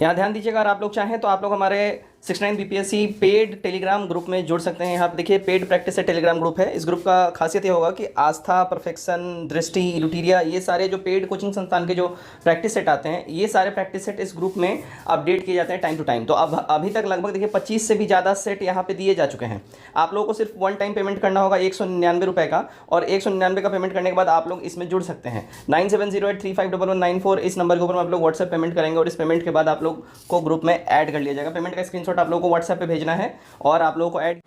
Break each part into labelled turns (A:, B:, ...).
A: यहाँ ध्यान दीजिएगा, अगर आप लोग चाहें तो आप लोग हमारे 69 बीपीएससी पेड टेलीग्राम ग्रुप में जुड़ सकते हैं। यहाँ पे देखिए पेड प्रैक्टिस से टेलीग्राम ग्रुप है। इस ग्रुप का खासियत ये होगा कि आस्था, परफेक्शन, दृष्टि, लुटीरिया, ये सारे जो पेड कोचिंग संस्थान के जो प्रैक्टिस सेट आते हैं, ये सारे प्रैक्टिस सेट इस ग्रुप में अपडेट किए जाते हैं टाइम टू टाइम। तो अब अभी तक लगभग देखिए 25 से भी ज़्यादा सेट यहाँ पे दिए जा चुके हैं। आप लोगों को सिर्फ वन टाइम पेमेंट करना होगा 199 रुपये का, और 199 का पेमेंट करने के बाद आप लोग इसमें जुड़ सकते हैं। 9708351194 इस नंबर के ऊपर आप लोग व्हाट्सएप पेमेंट करेंगे, और इस पेमेंट के बाद आप लोग को ग्रुप में ऐड कर लिया जाएगा। पेमेंट का स्क्रीनशॉट आप लोगों को व्हाट्सएप पे भेजना है और आप लोगों को ऐड।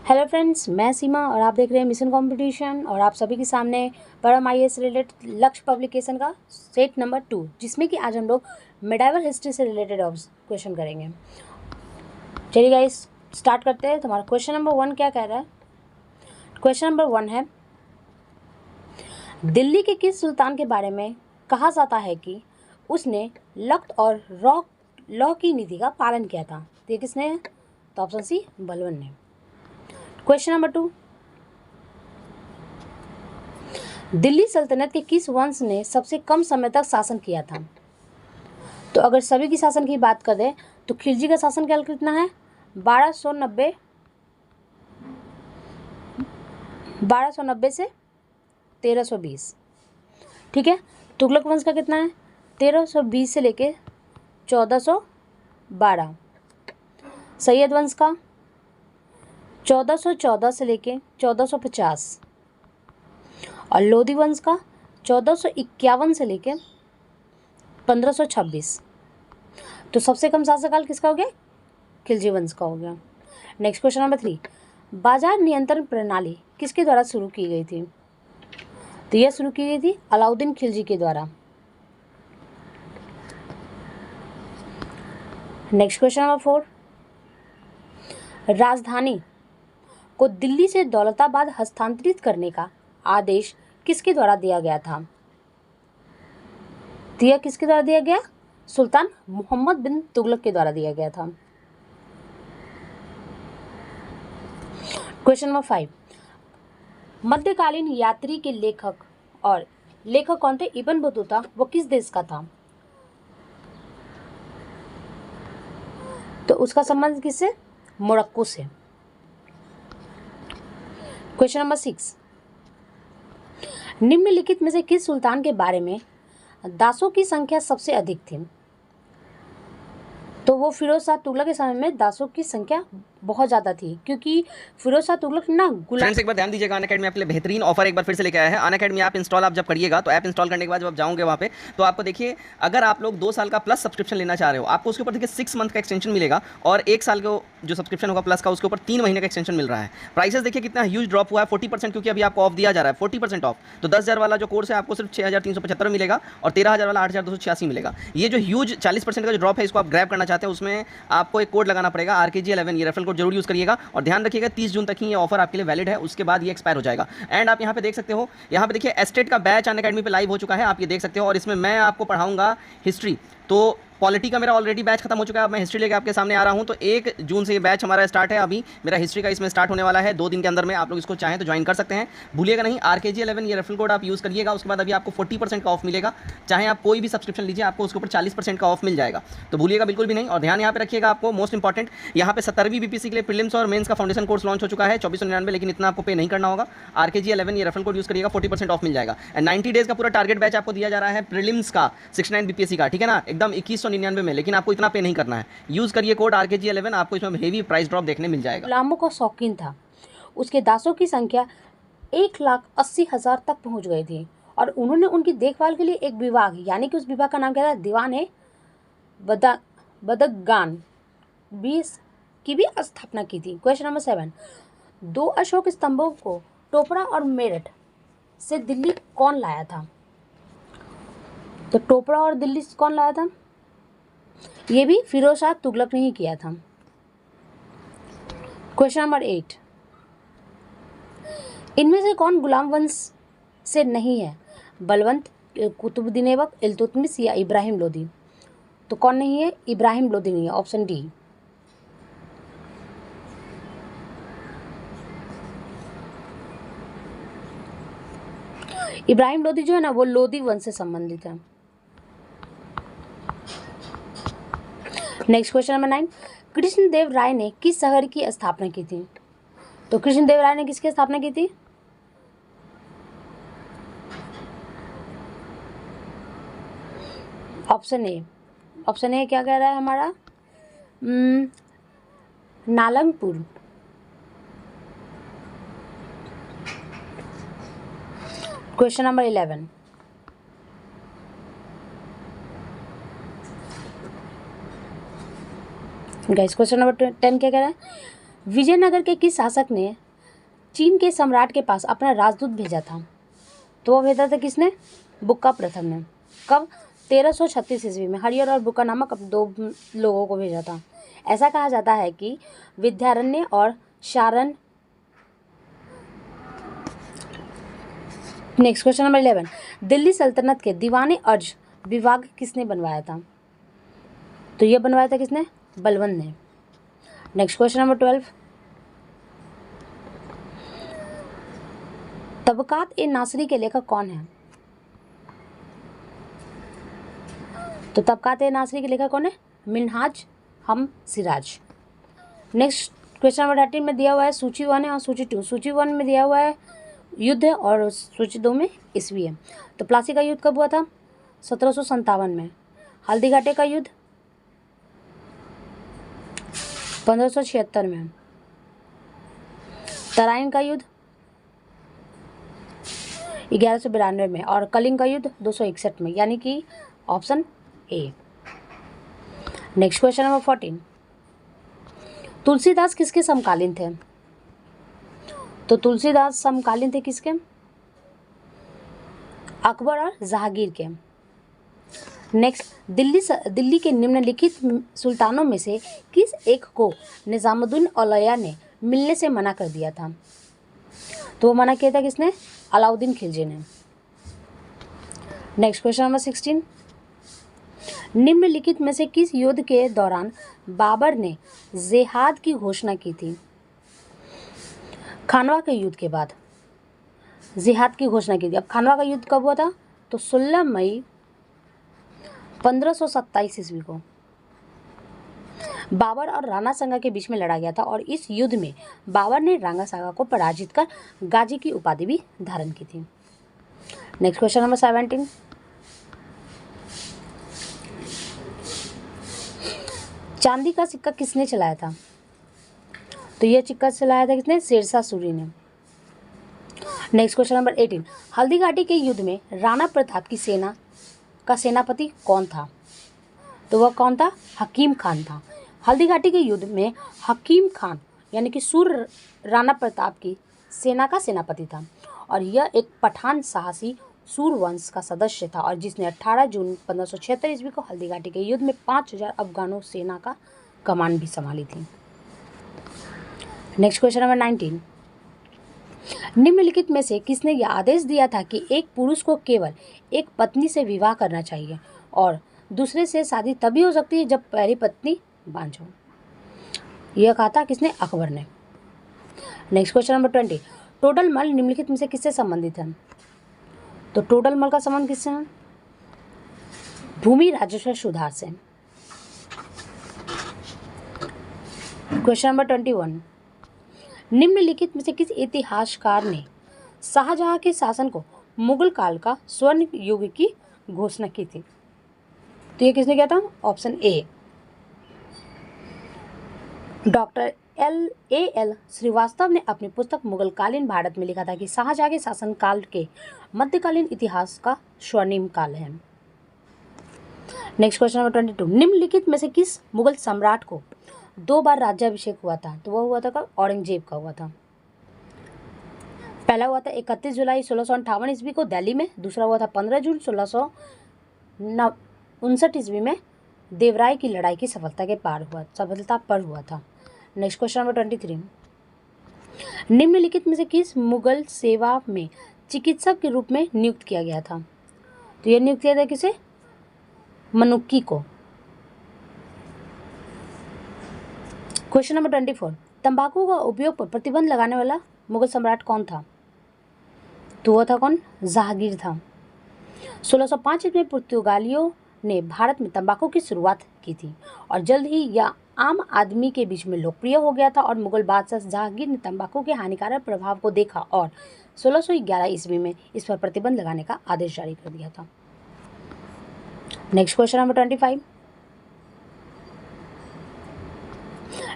B: हेलो फ्रेंड्स, मैं सीमा और आप देख रहे हैं मिशन कंपटीशन, और आप सभी के सामने परम IAS रिलेटेड लक्ष्य पब्लिकेशन का सेट नंबर 2, जिसमें कि आज हम लोग मेडाइवल हिस्ट्री से रिलेटेड क्वेश्चन करेंगे। चलिए गाइस स्टार्ट करते हैं। तुम्हारा क्वेश्चन नंबर 1 क्या कह रहा है? क्वेश्चन नंबर 1 है, दिल्ली के किस सुल्तान के बारे में कहा जाता है कि उसने लख्त और लॉ की नीति का पालन किया था? तो ये किसने है? तो ऑप्शन सी बलबन ने। क्वेश्चन नंबर 2, दिल्ली सल्तनत के किस वंश ने सबसे कम समय तक शासन किया था? तो अगर सभी की शासन की बात करें तो खिलजी का शासनकाल कितना है? 1290 से 1320। ठीक है। तुगलक वंश का कितना है? 1320 से लेके 1412। सैयद वंश का 1414 से लेके 1450, और लोधी वंश का 1451 से लेके 1526। तो सबसे कम शासनकाल किसका हो गया? खिलजी वंश का हो गया। नेक्स्ट क्वेश्चन नंबर 3, बाजार नियंत्रण प्रणाली किसके द्वारा शुरू की गई थी? तो यह शुरू की गई थी अलाउद्दीन खिलजी के द्वारा। नेक्स्ट क्वेश्चन नंबर 4, राजधानी को दिल्ली से दौलताबाद हस्तांतरित करने का आदेश किसके द्वारा दिया गया था? तो यह किसके द्वारा दिया गया? सुल्तान मोहम्मद बिन तुगलक के द्वारा दिया गया था। क्वेश्चन नंबर 5, मध्यकालीन यात्री के लेखक कौन थे? इब्न बतूता वो किस देश का था? तो उसका संबंध किससे? मोरक्को से। क्वेश्चन नंबर 6, निम्नलिखित में से किस सुल्तान के बारे में दासों की संख्या सबसे अधिक थी? तो वो फिरोज शाह तुगलक के समय में दासों की संख्या बहुत ज़्यादा थी, क्योंकि फिरोज शाह तुगलक ना
A: फ्रेंड्स एक बार ध्यान दीजिएगा, अनअकैडमी आपके लिए बेहतरीन ऑफर एक बार फिर से लेके आया है। अनअकैडमी ऐप इंस्टॉल आप जब करिएगा, तो ऐप इंस्टॉल करने के बाद जब आप जाओगे वहाँ पे, तो आपको देखिए अगर आप लोग 2 साल का प्लस सब्सक्रिप्शन लेना चाह रहे हो, आपको उसके ऊपर देखिए 6 मंथ का एक्सटेंशन मिलेगा, और 1 साल का जो सब्सक्रिप्शन होगा प्लस का, उसके ऊपर 3 महीने का एक्सटेंशन मिल रहा है। प्राइसेस देखिए कितना ह्यूज ड्रॉप हुआ है, 40%, क्योंकि अभी आपको ऑफ दिया जा रहा है, 40% ऑफ। तो 10,000 वाला जो कोर्स है आपको सिर्फ 6,375 मिलेगा, और 13,000 वाला 8,286 मिलेगा। ये जो ह्यूज 40% का जो ड्रॉप है, इसको आप ग्रैब करना चाहते हैं, उसमें आपको एक कोड लगाना पड़ेगा RKG11। ये रेफरल कोड जरूर यूज़ करिएगा, और ध्यान रखिएगा 30 जून तक ही ये ऑफर आपके लिए वैलिड है, उसके बाद ये एक्सपायर हो जाएगा। एंड आप यहाँ पे देख सकते हो, यहाँ पे देखिए एस्टेट का बैच अनअकैडमी पे लाइव हो चुका है, आप ये देख सकते हो, और इसमें मैं आपको पढ़ाऊंगा हिस्ट्री। तो पॉलिटी का मेरा ऑलरेडी बैच खत्म हो चुका है, अब मैं हिस्ट्री लेके आपके सामने आ रहा हूं। तो 1 जून से ये बैच हमारा स्टार्ट है। अभी मेरा हिस्ट्री का इसमें स्टार्ट होने वाला है 2 दिन के अंदर में। आप लोग इसको चाहें तो ज्वाइन कर सकते हैं, भूलिएगा नहीं RKG11 ये रेफरल कोड आप यूज़ करिएगा। उसके बाद अभी आपको 40% का ऑफ मिलेगा, चाहे आप कोई भी सब्सक्रिप्शन लीजिए, आपको उसके ऊपर 40% का ऑफ मिल जाएगा। तो भूलिएगा बिल्कुल भी नहीं। और ध्यान यहाँ पे रखिएगा, आपको मोस्ट इंपॉर्टेंट यहाँ पे 17वीं बीपीएससी के लिए प्रीलिम्स और मेंस का फाउंडेशन कोर्स लॉन्च हो चुका है 2499, लेकिन इतना आपको पे नहीं करना होगा। RKG11 ये रेफरल कोड यूज़ करिएगा, 40% ऑफ मिल जाएगा। एंड 90 डेज का पूरा टारगेट बैच आपको दिया जा रहा है प्रीलिम्स का 69 बीपीएससी का, ठीक है ना, एकदम 2199 में, लेकिन आपको इतना पे नहीं करना है। यूज़ करिए कोड RKG11, आपको इसमें हेवी प्राइस ड्रॉप देखने मिल जाएगा।
B: गुलामों का शौकीन था, उसके दासों की संख्या 1,80,000 तक पहुंच गई थी, और उन्होंने उनकी देखभाल के लिए एक विभाग, यानी कि उस विभाग का नाम क्या था? दीवान बदगान की भी स्थापना की थी। क्वेश्चन नंबर 7, 2 अशोक स्तंभों को टोपरा और मेरठ से दिल्ली कौन लाया था? तो टोपरा और दिल्ली से कौन लाया था? ये भी फिरोज शाह तुगलक ने ही किया था। क्वेश्चन नंबर 8, इनमें से कौन गुलाम वंश से नहीं है? बलवंत, कुतुबुद्दीन ऐबक, इल्तुतमिश या इब्राहिम लोदी? तो कौन नहीं है? इब्राहिम लोदी नहीं है, ऑप्शन डी। इब्राहिम लोदी जो है ना, वो लोदी वंश से संबंधित है। नेक्स्ट क्वेश्चन नंबर 9, कृष्णदेव राय ने किस शहर की स्थापना की थी? तो कृष्णदेव राय ने किसकी स्थापना की थी? ऑप्शन ए क्या कह रहा है हमारा? नालंगपुर। Question number 11, guys question number 10 क्या कह रहा है? विजयनगर के किस शासक ने चीन के सम्राट के पास अपना राजदूत भेजा था? तो वो भेजा था किसने? बुक्का प्रथम ने। कब? 1336 ईस्वी में हरिहर और बुक्का नामक दो लोगों को भेजा था। ऐसा कहा जाता है कि विद्यारण्य और Sharan. Next question number 11, Delhi सल्तनत के दीवाने अर्ज विभाग किसने बनवाया था? तो ये बनवाया था किसने? बलवंत ने। नेक्स्ट क्वेश्चन नंबर 12, तबकात ए नासरी के लेखक कौन है? तो तबकात ए नासरी के लेखक कौन है? मिनहाज हम सिराज। नेक्स्ट क्वेश्चन नंबर 13 में दिया हुआ है सूची 1 है और सूची 2। सूची 1 में दिया हुआ है युद्ध है और सूची 2 में ईस्वी है। तो प्लासी का युद्ध कब हुआ था? 1757 में। हल्दी घाटी का युद्ध 1576 में। तराइन का युद्ध 1192 में और कलिंग का युद्ध 261 में, यानी कि option A. Next question number 14, Tulsidas किसके समकालीन थे? तो तुलसीदास समकालीन थे किसके? अकबर और जहांगीर के। नेक्स्ट, दिल्ली के निम्नलिखित सुल्तानों में से किस एक को निजामुद्दीन औलिया ने मिलने से मना कर दिया था? तो वो मना किया था किसने? अलाउद्दीन खिलजी ने। नेक्स्ट क्वेश्चन नंबर 16, निम्नलिखित में से किस युद्ध के दौरान बाबर ने जिहाद की घोषणा की थी? खानवा के युद्ध के बाद जिहाद की घोषणा की थी। अब खानवा का युद्ध कब हुआ था? तो 16 मई 1527 ईस्वी को बाबर और राणा सांगा के बीच में लड़ा गया था और इस युद्ध में बाबर ने राणा सांगा को पराजित कर गाजी की उपाधि भी धारण की थी। नेक्स्ट क्वेश्चन नंबर 17, चांदी का सिक्का किसने चलाया था? तो यह सिक्का चलाया था किसने? शेरशाह सूरी ने। Next question number 18, Haldi Ghati के युद्ध में राणा प्रताप की सेना का सेनापति कौन था? तो वह कौन था? हकीम खान था। हल्दी घाटी के युद्ध में हकीम खान यानी कि सूर राणा प्रताप की सेना का सेनापति था और यह एक पठान साहसी सूर वंश का सदस्य था और जिसने 18 जून 1576 ईस्वी को हल्दी घाटी के युद्ध में 5000 अफगानों सेना का कमान भी संभाली थी। नेक्स्ट क्वेश्चन नंबर 19, निम्नलिखित में से किसने यह आदेश दिया था कि एक पुरुष को केवल एक पत्नी से विवाह करना चाहिए और दूसरे से शादी तभी हो सकती है जब पहली पत्नी बांझ हो? यह कहा था किसने? अकबर ने। नेक्स्ट क्वेश्चन नंबर 20, टोडर मल निम्नलिखित में से किससे संबंधित है? तो टोडर मल का संबंध किससे है? भूमि राजस्व सुधार से। क्वेश्चन नंबर 21, निम्नलिखित में से किस इतिहासकार ने शाहजहां के शासन को मुगल काल का स्वर्ण युग की घोषणा की थी? तो ये किसने किया था? Option A, doctor L Srivastava ने अपनी पुस्तक मुगलकालीन भारत में लिखा था कि शाहजहां के शासनकाल के मध्यकालीन इतिहास का स्वर्णिम काल है। नेक्स्ट क्वेश्चन नंबर 22, निम्नलिखित में से किस मुगल सम्राट को 2 बार राज्याभिषेक हुआ था? तो वह हुआ था कब? औरंगजेब का हुआ था। पहला हुआ था 31 जुलाई 1658 ईस्वी को दिल्ली में, दूसरा हुआ था 15 जून 1659 ईस्वी में देवराय की लड़ाई की सफलता पर हुआ था। नेक्स्ट क्वेश्चन नंबर 23, निम्नलिखित में से किस मुगल सेवा में चिकित्सक के रूप में नियुक्त किया गया था? तो यह नियुक्त किया था किसे? मनुक्की को। क्वेश्चन नंबर 24, तंबाकू का उपयोग पर प्रतिबंध लगाने वाला मुगल सम्राट कौन था? तो वह था कौन? जहांगीर था। 1605 में पुर्तगालियों ने भारत में तंबाकू की शुरुआत की थी और जल्द ही यह आम आदमी के बीच में लोकप्रिय हो गया था और मुगल बादशाह जहांगीर ने तंबाकू के हानिकारक प्रभाव को देखा और 1611 ईस्वी में इस पर प्रतिबंध लगाने का आदेश जारी कर दिया था। नेक्स्ट क्वेश्चन नंबर 25,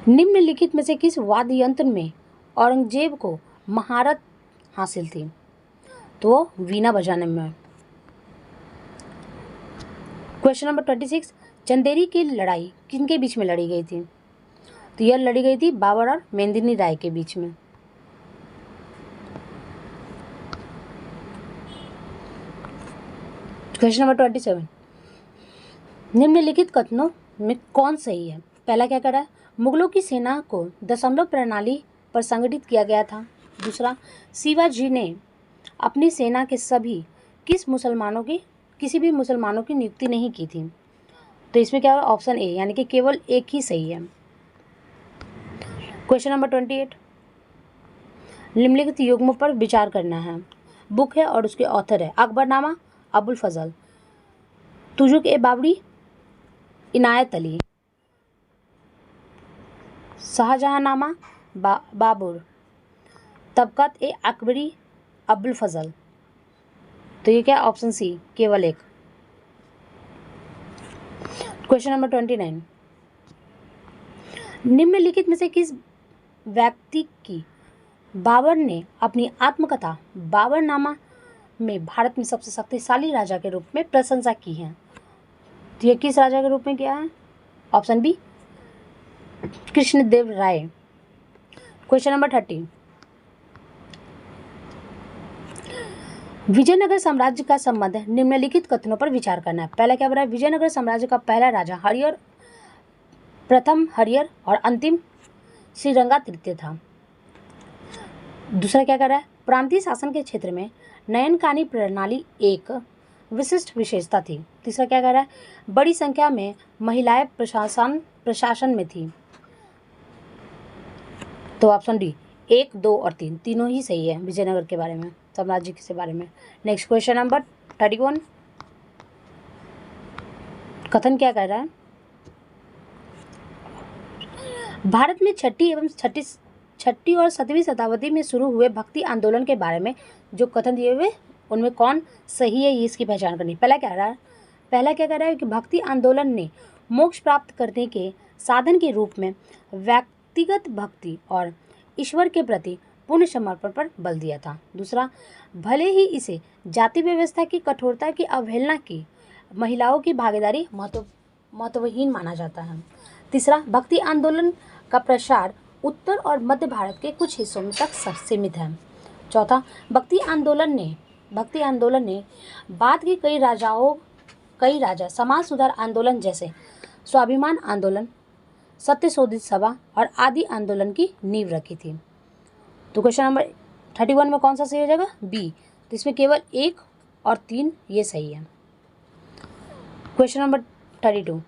B: निम्नलिखित में से किस वाद्य यंत्र में औरंगजेब को महारत हासिल थी? तो वो वीणा बजाने में। क्वेश्चन नंबर 26, चंदेरी की लड़ाई किनके बीच में लड़ी गई थी? तो यह लड़ी गई थी बाबर और मेंदिनी राय के बीच में। क्वेश्चन नंबर 27, निम्नलिखित कथनों में कौन सही है? पहला क्या कह रहा है, मुगलों की सेना को दशमलव प्रणाली पर संगठित किया गया था। दूसरा, शिवाजी ने अपनी सेना के किसी भी मुसलमानों की नियुक्ति नहीं की थी। तो इसमें क्या है, ऑप्शन ए यानी कि केवल एक ही सही है। क्वेश्चन नंबर 28, निम्नलिखित युग्मों पर विचार करना है। बुक है और उसके ऑथर है अकबरनामा, अबुल फजल, तुजुक ए बाबरी, इनायत अली, शाहजहांनामा, बाबर, तबकत ए अकबरी, अबुल फजल। तो ये क्या, ऑप्शन सी केवल एक। क्वेश्चन नंबर 29, निम्नलिखित में से किस व्यक्ति की बाबर ने अपनी आत्मकथा बाबरनामा में भारत में सबसे शक्तिशाली राजा के रूप में प्रशंसा की है? तो ये किस राजा के रूप में किया है? ऑप्शन बी कृष्णदेव राय। क्वेश्चन नंबर 30, विजयनगर साम्राज्य का संबंध निम्नलिखित कथनों पर विचार करना है। पहला क्या बता है, विजयनगर साम्राज्य का पहला राजा प्रथम हरियर और अंतिम श्रीरंगा तृतीय था। दूसरा क्या कर रहा है, प्रांतीय शासन के क्षेत्र में नयनकानी प्रणाली एक विशिष्ट विशेषता थी। तीसरा क्या कर रहा है, बड़ी संख्या में महिलाएं प्रशासन में थी। तो ऑप्शन डी 1, 2 और 3 तीनों ही सही है विजयनगर के बारे में, साम्राज्य के बारे में। नेक्स्ट क्वेश्चन नंबर 31, कथन क्या कर रहा है, भारत में छठी और 7वीं शताब्दी में शुरू हुए भक्ति आंदोलन के बारे में जो कथन दिए हुए उनमें कौन सही है, ये इसकी पहचान करनी। पहला क्या कह रहा है कि भक्ति आंदोलन ने मोक्ष प्राप्त करने के साधन के रूप में व्यक्तिगत भक्ति और ईश्वर के प्रति पूर्ण समर्पण पर बल दिया था। दूसरा, भले ही इसे जाति व्यवस्था की कठोरता की अवहेलना की महिलाओं की भागीदारी महत्वहीन माना जाता है। तीसरा, भक्ति आंदोलन का प्रसार उत्तर और मध्य भारत के कुछ हिस्सों में तक सीमित है। चौथा, भक्ति आंदोलन ने बाद के कई राजा समाज सुधार आंदोलन जैसे स्वाभिमान आंदोलन, सत्यशोधित सभा और आदि आंदोलन की नींव रखी थी। तो क्वेश्चन नंबर 31 में कौन सा सही हो जाएगा, बी। तो इसमें केवल 1 और 3 ये सही है। क्वेश्चन नंबर 32,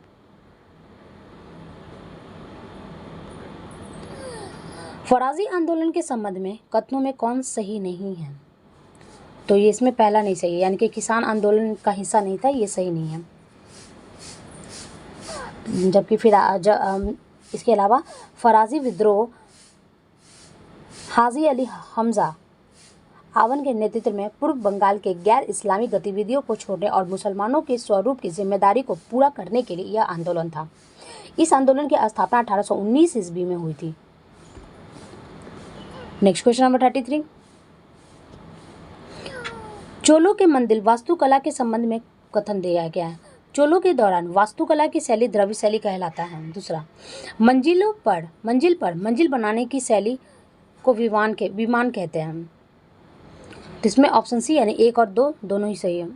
B: फराजी आंदोलन के संबंध में कथनों में कौन सही नहीं है? तो ये इसमें पहला नहीं सही है, यानी कि किसान आंदोलन का हिस्सा नहीं था, ये सही नहीं है। जबकि फिर इसके अलावा फराजी विद्रोह हाजी अली हमजा आवन के नेतृत्व में पूर्व बंगाल के गैर इस्लामी गतिविधियों को छोड़ने और मुसलमानों के स्वरूप की जिम्मेदारी को पूरा करने के लिए यह आंदोलन था। इस आंदोलन की स्थापना 1819 ईस्वी में हुई थी। नेक्स्ट क्वेश्चन नंबर 33, चोलों के मंदिर वास्तुकला के संबंध में कथन दिया गया है। चोलों के दौरान वास्तुकला की शैली द्रव्य शैली कहलाता है। दूसरा, मंजिल पर बनाने की शैली को विमान कहते हैं। तो इसमें ऑप्शन सी यानी 1 और 2 दोनों ही सही है।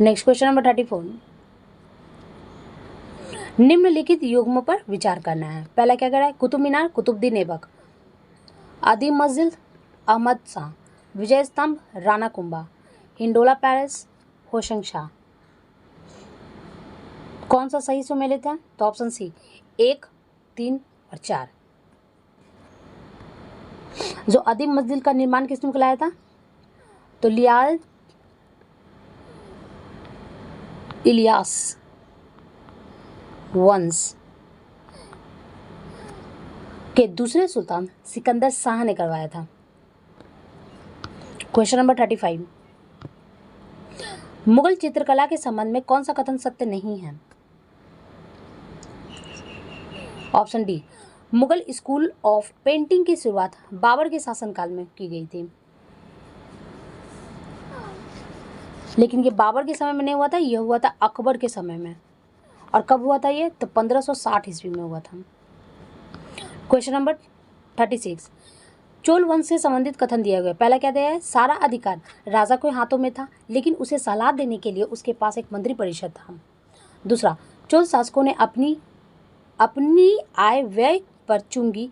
B: नेक्स्ट क्वेश्चन नंबर 34, निम्नलिखित युग्मों पर विचार करना है। पहला क्या कह रहा है, कुतुब मीनार कुतुबुद्दीन ऐबक, आदि मस्जिद अहमद शाह, विजय स्तंभ राणा कुंभा, हिंडोला पैलेस होशंग शाह। कौन सा सही सुमेलित है? तो ऑप्शन सी 1, 3 और 4। जो आदिम मस्जिद का निर्माण किसने कराया था? तो इलियास वंश के दूसरे सुल्तान सिकंदर शाह ने करवाया था? क्वेश्चन नंबर 35, मुगल चित्रकला के संबंध में कौन सा कथन सत्य नहीं है? Option D, Mughal school of painting की शुरुआत बाबर के शासनकाल में की गई थी। लेकिन ये बाबर के समय में नहीं हुआ था, यह हुआ था अकबर के समय में। और कब हुआ था ये? तो 1560 ईस्वी में हुआ था। क्वेश्चन नंबर 36, चोल वंश से संबंधित कथन दिया गया। पहला क्या दिया है? सारा अधिकार राजा के हाथों में था, लेकिन उसे सलाह देने के लिए उसके पास एक मंत्री परिषद था। दूसरा, चोल शासकों ने अपनी आय व्यय पर चुंगी,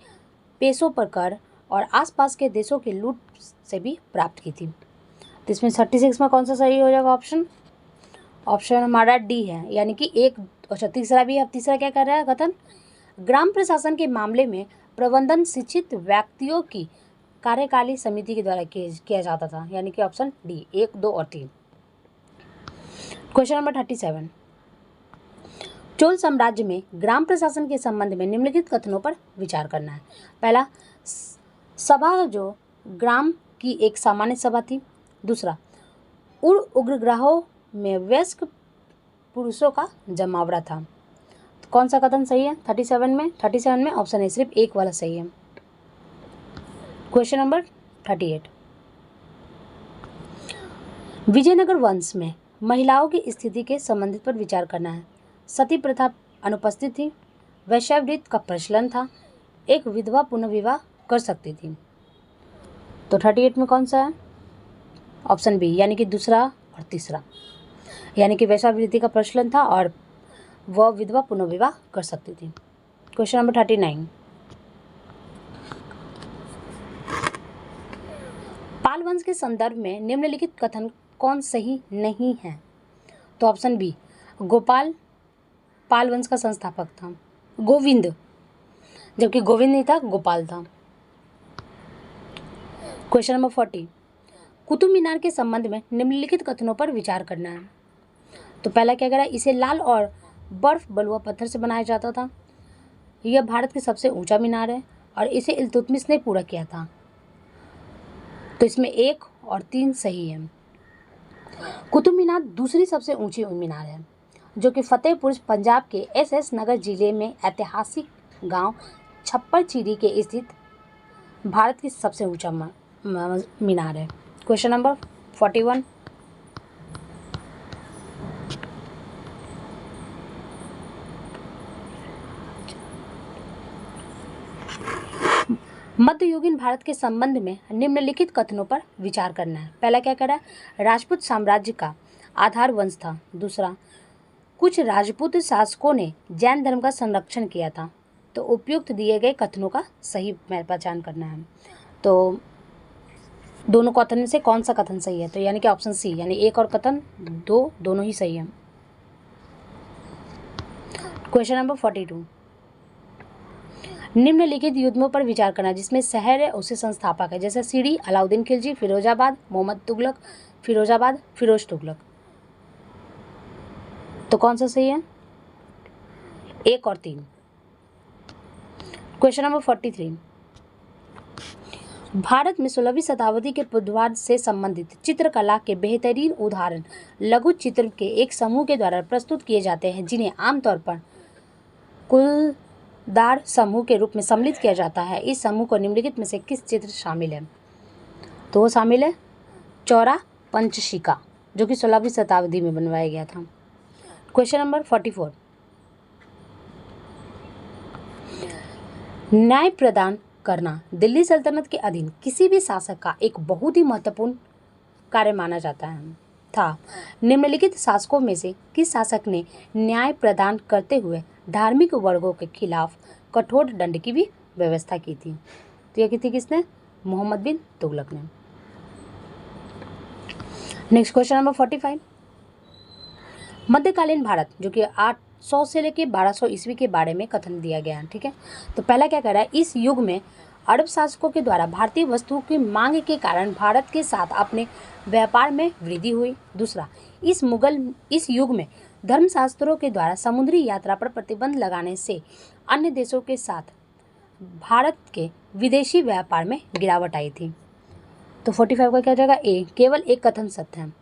B: पैसों पर कर और आसपास के देशों की लूट से भी प्राप्त की थी। तो इसमें 36 में कौन सा सही हो जाएगा ऑप्शन? ऑप्शन हमारा डी है, यानी कि एक। अच्छा, तीसरा भी। अब तीसरा क्या कर रहा है कथन? ग्राम प्रशासन के मामले में प्रबंधन शिक्षित व्यक्तियों की कार्यकाली समिति के द्वारा किया जाता था, यानी कि ऑप्शन डी 1, 2 और 3। क्वेश्चन नंबर 37, चोल साम्राज्य में ग्राम प्रशासन के संबंध में निम्नलिखित कथनों पर विचार करना है। पहला, सभा जो ग्राम की एक सामान्य सभा थी। दूसरा, उग्रग्राहों में वयस्क पुरुषों का जमावड़ा था। तो कौन सा कथन सही है 37 में ऑप्शन ए सिर्फ एक वाला सही है। क्वेश्चन नंबर 38, विजयनगर वंश में महिलाओं की स्थिति के संबंधित पर विचार करना है। सती प्रथा अनुपस्थित थी, वैश्यावृत्ति का प्रचलन था, एक विधवा पुनर्विवाह कर सकती थी। तो 38 में कौन सा है? ऑप्शन बी, यानी कि दूसरा और तीसरा, यानी कि वैश्यावृत्ति का प्रचलन था और वह विधवा पुनर्विवाह कर सकती थी। क्वेश्चन नंबर 39, पाल वंश के संदर्भ में निम्नलिखित कथन कौन सही नहीं है? तो ऑप्शन बी, गोपाल पाल वंश का संस्थापक था, गोविंद, जबकि गोविंद नहीं था, गोपाल था। क्वेश्चन नंबर 40, कुतुब मीनार के संबंध में निम्नलिखित कथनों पर विचार करना है। तो पहला क्या कह रहा है? इसे लाल और बर्फ बलुआ पत्थर से बनाया जाता था, यह भारत के सबसे ऊंचा मीनार है और इसे इल्तुतमिश ने पूरा किया था। तो इसमें 1 और 3 सही है। कुतुब मीनार दूसरी सबसे ऊंची मीनार है, जो कि फतेहपुर पंजाब के एसएस नगर जिले में ऐतिहासिक गांव छप्पर चीरी के स्थित भारत की सबसे ऊंचा मीनार है। क्वेश्चन नंबर 41, मध्ययुगीन भारत के संबंध में निम्नलिखित कथनों पर विचार करना है। पहला क्या कह रहा है? राजपूत साम्राज्य का आधार वंश था। दूसरा, कुछ राजपूत शासकों ने जैन धर्म का संरक्षण किया था। तो उपयुक्त दिए गए कथनों का सही पहचान करना है। तो दोनों कथन में से कौन सा कथन सही है? तो यानी कि ऑप्शन सी, यानी 1 और कथन 2 दोनों ही सही है। क्वेश्चन नंबर 42, निम्नलिखित युद्धों पर विचार करना जिसमें शहर है उसे संस्थापक है, जैसे सीरी अलाउद्दीन खिलजी, फिरोजाबाद मोहम्मद तुगलक, फिरोजाबाद फिरोज तुगलक। तो कौन सा सही है? 1 और 3। क्वेश्चन नंबर 43, भारत में 16वीं शताब्दी के पूर्वार्ध से संबंधित चित्रकला के बेहतरीन उदाहरण लघु चित्र के एक समूह के द्वारा प्रस्तुत किए जाते हैं, जिन्हें आमतौर पर कुलदार समूह के रूप में सम्मिलित किया जाता है। इस समूह को निम्नलिखित में से किस चित्र शामिल है? तो वो शामिल है चौरा पंचशिका, जो कि 16वीं शताब्दी में बनवाया गया था। क्वेश्चन नंबर 44, न्याय प्रदान करना दिल्ली सल्तनत के अधीन किसी भी शासक का एक बहुत ही महत्वपूर्ण कार्य माना जाता है था। निम्नलिखित शासकों में से किस शासक ने न्याय प्रदान करते हुए धार्मिक वर्गों के खिलाफ कठोर दंड की भी व्यवस्था की थी? तो यह की थी किसने? मोहम्मद बिन तुगलक ने। नेक्स्ट क्वेश्चन नंबर 45, मध्यकालीन भारत जो कि 800 से लेकर 1200 ईस्वी के बारे में कथन दिया गया है। ठीक है, तो पहला क्या कह रहा है? इस युग में अरब शासकों के द्वारा भारतीय वस्तुओं की मांग के कारण भारत के साथ अपने व्यापार में वृद्धि हुई। दूसरा, इस युग में धर्मशास्त्रों के द्वारा समुद्री यात्रा पर प्रतिबंध लगाने से अन्य देशों के साथ भारत के विदेशी व्यापार में गिरावट आई थी। तो 45 का क्या हो जाएगा? ए, केवल एक कथन सत्य है।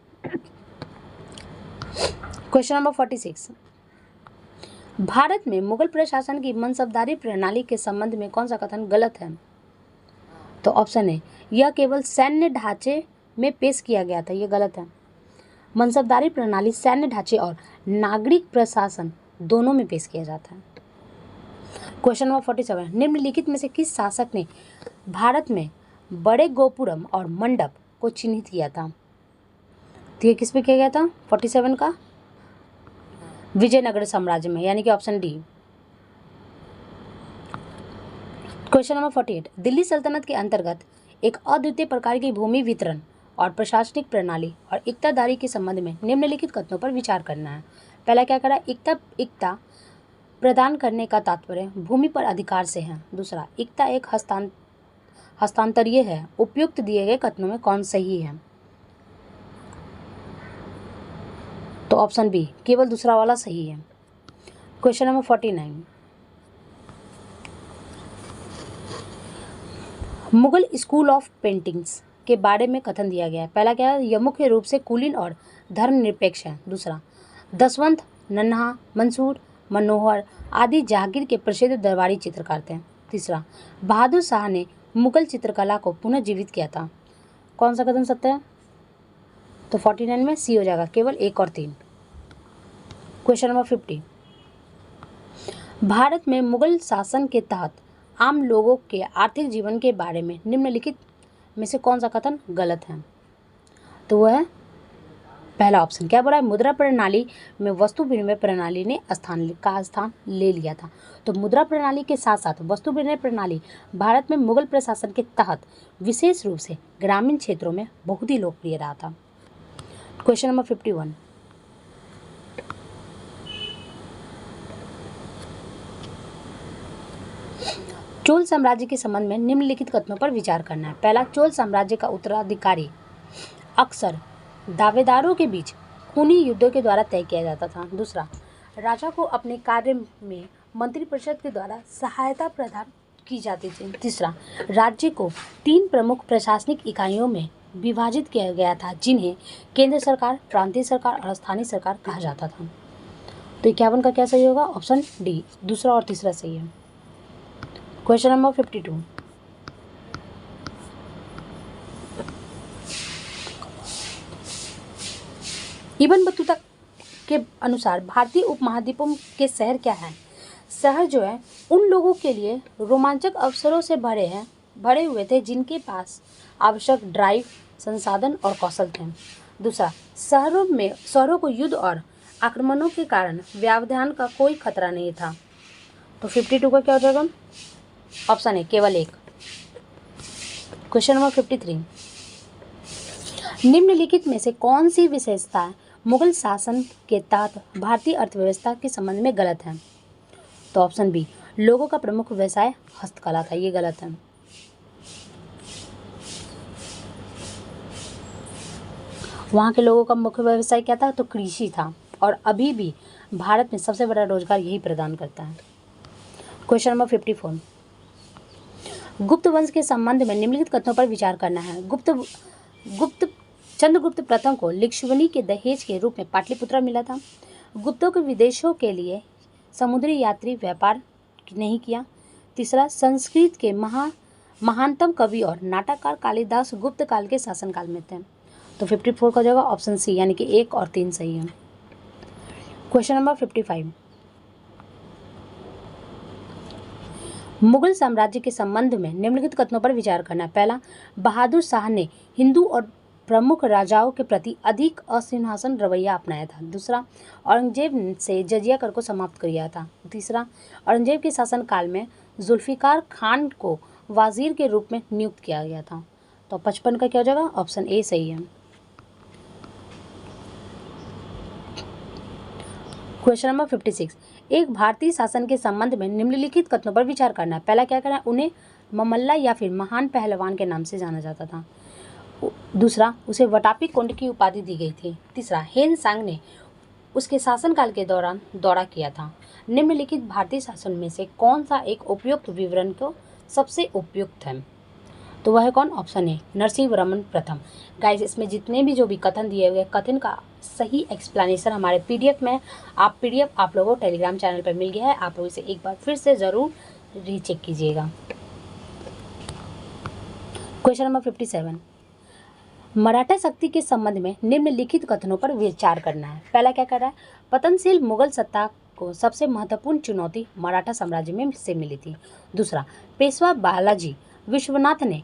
B: क्वेश्चन नंबर 46, भारत में मुगल प्रशासन की मनसबदारी प्रणाली के संबंध में कौन सा कथन गलत है? तो ऑप्शन ए, यह केवल सैन्य ढांचे में पेश किया गया था, यह गलत है। मनसबदारी प्रणाली सैन्य ढांचे और नागरिक प्रशासन दोनों में पेश किया जाता है। क्वेश्चन नंबर 47, निम्नलिखित में से किस शासक ने भारत में बड़े गोपुरम और मंडप को चिन्हित किया था? तो ये किस पे किया गया था? 47 का विजयनगर साम्राज्य में, यानी कि option D. Question number 48, Delhi सल्तनत के अंतर्गत एक अद्वितीय प्रकार की भूमि वितरण और प्रशासनिक प्रणाली और इक्तादारी के संबंध में निम्नलिखित कथनों पर विचार करना है। पहला क्या करा? इक्ता प्रदान करने का तात्पर्य भूमि पर अधिकार से है। दूसरा, इक्ता एक हस्तांतरीय है। उपयुक्त दिए गए कथनों में कौन सही है? तो ऑप्शन बी, केवल दूसरा वाला सही है। Question number 49, Mughal school of paintings के बारे में कथन दिया गया है। पहला क्या है? यह मुख्य रूप से कुलीन और धर्मनिरपेक्ष है। दूसरा, दसवंत, नन्हा, मंसूर, मनोहर आदि जहांगीर के प्रसिद्ध दरबारी चित्रकार थे। तीसरा, बहादुर शाह ने मुगल चित्रकला को पुनः जीवित किया था। कौन सा कथन सत्य है? तो 49 में सी हो जाएगा, केवल 1 और 3। क्वेश्चन नंबर 50, भारत में मुगल शासन के तहत आम लोगों के आर्थिक जीवन के बारे में निम्नलिखित में से कौन सा कथन गलत है? तो वह है पहला ऑप्शन। क्या बोला है? मुद्रा प्रणाली में वस्तु विनिमय प्रणाली ने स्थान ले लिया था। तो मुद्रा प्रणाली के साथ साथ वस्तु विनिमय प्रणाली भारत में मुगल प्रशासन के तहत विशेष रूप से ग्रामीण क्षेत्रों में बहुत ही लोकप्रिय रहा था। क्वेश्चन नंबर 51, चोल साम्राज्य के संबंध में निम्नलिखित कथनों पर विचार करना है। पहला, चोल साम्राज्य का उत्तराधिकारी अक्सर दावेदारों के बीच खूनी युद्धों के द्वारा तय किया जाता था। दूसरा, राजा को अपने कार्य में मंत्रिपरिषद के द्वारा सहायता प्रदान की जाती थी। तीसरा, राज्य को 3 प्रमुख प्रशासनिक इकाइयों में विभाजित किया गया था, जिन्हें केंद्र सरकार, प्रांतीय सरकार और स्थानीय सरकार कहा जाता था। तो 51 का क्या सही होगा? ऑप्शन डी, दूसरा और तीसरा सही है। क्वेश्चन नंबर 52, इब्न बतूता के अनुसार भारतीय उपमहाद्वीपों के शहर क्या हैं? शहर जो है उन लोगों के लिए रोमांचक अवसरों से भरे हुए थे जिनके पास आवश्यक ड्राइव, संसाधन और कौशल थे। दूसरा, शहरों को युद्ध और आक्रमणों के कारण व्यवधान का कोई खतरा नहीं था। तो 52 का क्या हो जाएगा? ऑप्शन ए, केवल 1। क्वेश्चन नंबर 53, निम्नलिखित में से कौन सी विशेषता मुगल शासन के तहत भारतीय अर्थव्यवस्था के संबंध में गलत है? तो ऑप्शन बी, लोगों का प्रमुख व्यवसाय हस्तकला था, ये गलत है। वहाँ के लोगों का मुख्य व्यवसाय क्या था? तो कृषि था, और अभी भी भारत में सबसे बड़ा रोजगार यही प्रदान करता है। क्वेश्चन नंबर 54, गुप्त वंश के संबंध में निम्नलिखित कथनों पर विचार करना है। चंद्रगुप्त प्रथम को लिच्छवी के दहेज के रूप में पाटलिपुत्र मिला था। गुप्तों के विदेशों के लिए समुद्री यात्री व्यापार नहीं किया। तीसरा, संस्कृत के महानतम कवि और नाटककार कालिदास गुप्त काल के शासनकाल में थे। तो 54 का जगह ऑप्शन सी, यानी कि 1 और 3 सही है। क्वेश्चन नंबर 55, मुगल साम्राज्य के संबंध में निम्नलिखित कथनों पर विचार करना। पहला, बहादुर शाह ने हिंदू और प्रमुख राजाओं के प्रति अधिक असिंहासन रवैया अपनाया था। दूसरा, औरंगजेब से जजिया कर को समाप्त किया था। तीसरा, औरंगजेब के शासनकाल में जुल्फिकार खान को वाजीर के रूप में नियुक्त किया गया था। तो 55 का क्या हो जाएगा? ऑप्शन ए सही है। क्वेश्चन नंबर 56, एक भारतीय शासन के संबंध में निम्नलिखित कथनों पर विचार करना है। पहला क्या करना है? उन्हें ममल्ला या फिर महान पहलवान के नाम से जाना जाता था। दूसरा, उसे वटापी कुंड की उपाधि दी गई थी। तीसरा, हेन सांग ने उसके शासनकाल के दौरान दौरा किया था। निम्नलिखित भारतीय शासन में से कौन सा एक उपयुक्त विवरण को सबसे उपयुक्त है? तो वह है कौन? ऑप्शन ए नरसिंह वर्मन प्रथम। गाइस, इसमें जितने भी जो भी कथन दिए हुए कथन का सही एक्सप्लेनेशन हमारे पीडीएफ में पीडीएफ आप लोगों को टेलीग्राम चैनल पर मिल गया है। आप लोग इसे एक बार फिर से ज़रूर रीचेक कीजिएगा। क्वेश्चन नंबर 57, मराठा शक्ति के संबंध में निम्नलिखित कथनों पर विचार करना है। पहला क्या कर रहा है? पतनशील मुगल सत्ता को सबसे महत्वपूर्ण चुनौती मराठा साम्राज्य में से मिली थी। दूसरा, पेशवा बालाजी विश्वनाथ ने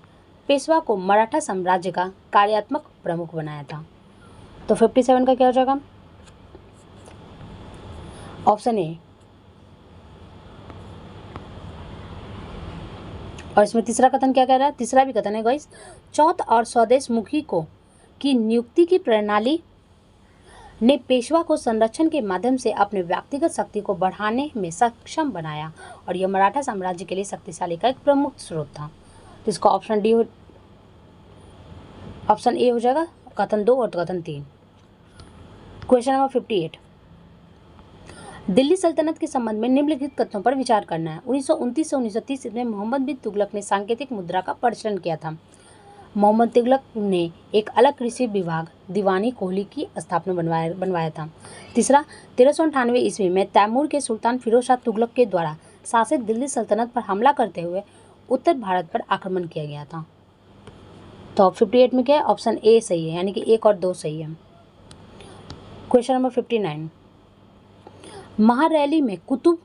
B: पेशवा को मराठा साम्राज्य का कार्यात्मक प्रमुख बनाया था। तो 57 का क्या हो जाएगा? Option A. और इसमें तीसरा कथन क्या कह रहा है? तीसरा भी कथन है गाइस, चौथ और स्वदेश मुखी को की नियुक्ति की प्रणाली ने पेशवा को संरक्षण के माध्यम से अपने व्यक्तिगत शक्ति को बढ़ाने में सक्षम बनाया और यह मराठा साम्राज्य के लिए शक्तिशाली का एक प्रमुख स्रोत था। तो इसका ऑप्शन ए हो जाएगा, कथन 2 और कथन 3। क्वेश्चन नंबर 58, दिल्ली सल्तनत के संबंध में निम्नलिखित कथनों पर विचार करना है। 1929 से 1930 में मोहम्मद बिन तुगलक ने सांकेतिक मुद्रा का प्रचलन किया था। मोहम्मद तुगलक ने एक अलग कृषि विभाग दीवानी कोहली की स्थापना बनवाया था। तीसरा, 1398 ईस्वी में तैमूर के सुल्तान फिरोज शाह तुगलक के द्वारा शासित दिल्ली सल्तनत पर हमला करते हुए उत्तर भारत पर आक्रमण किया गया था। तो 58 में क्या है? ऑप्शन ए सही है, यानी कि 1 और 2 सही है। क्वेश्चन नंबर 59, महारैली में कुतुब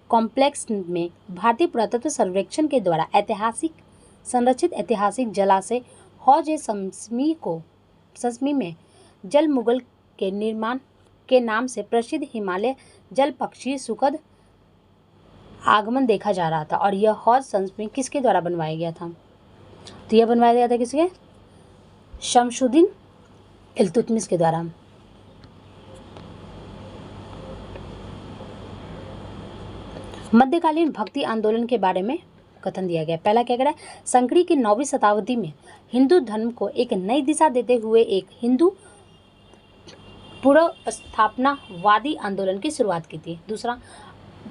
B: कॉम्प्लेक्स में भारतीय पुरातत्व सर्वेक्षण के द्वारा संरक्षित ऐतिहासिक जलाशय हौज सस्मी में जल मुगल के निर्माण के नाम से प्रसिद्ध हिमालय जल पक्षी सुखद आगमन देखा जा रहा था और यह हौज सस्मी किसके द्वारा बनवाया गया था? तो यह बनवाया गया था किसके? शमशुद्दीन इल्तुतमिश के द्वारा। मध्यकालीन भक्ति आंदोलन के बारे में कथन दिया गया। पहला क्या कह रहा है? संकरी की 9वीं शताब्दी में हिंदू धर्म को एक नई दिशा देते हुए एक हिंदू पुनर्स्थापनावादी आंदोलन की शुरुआत की थी। दूसरा,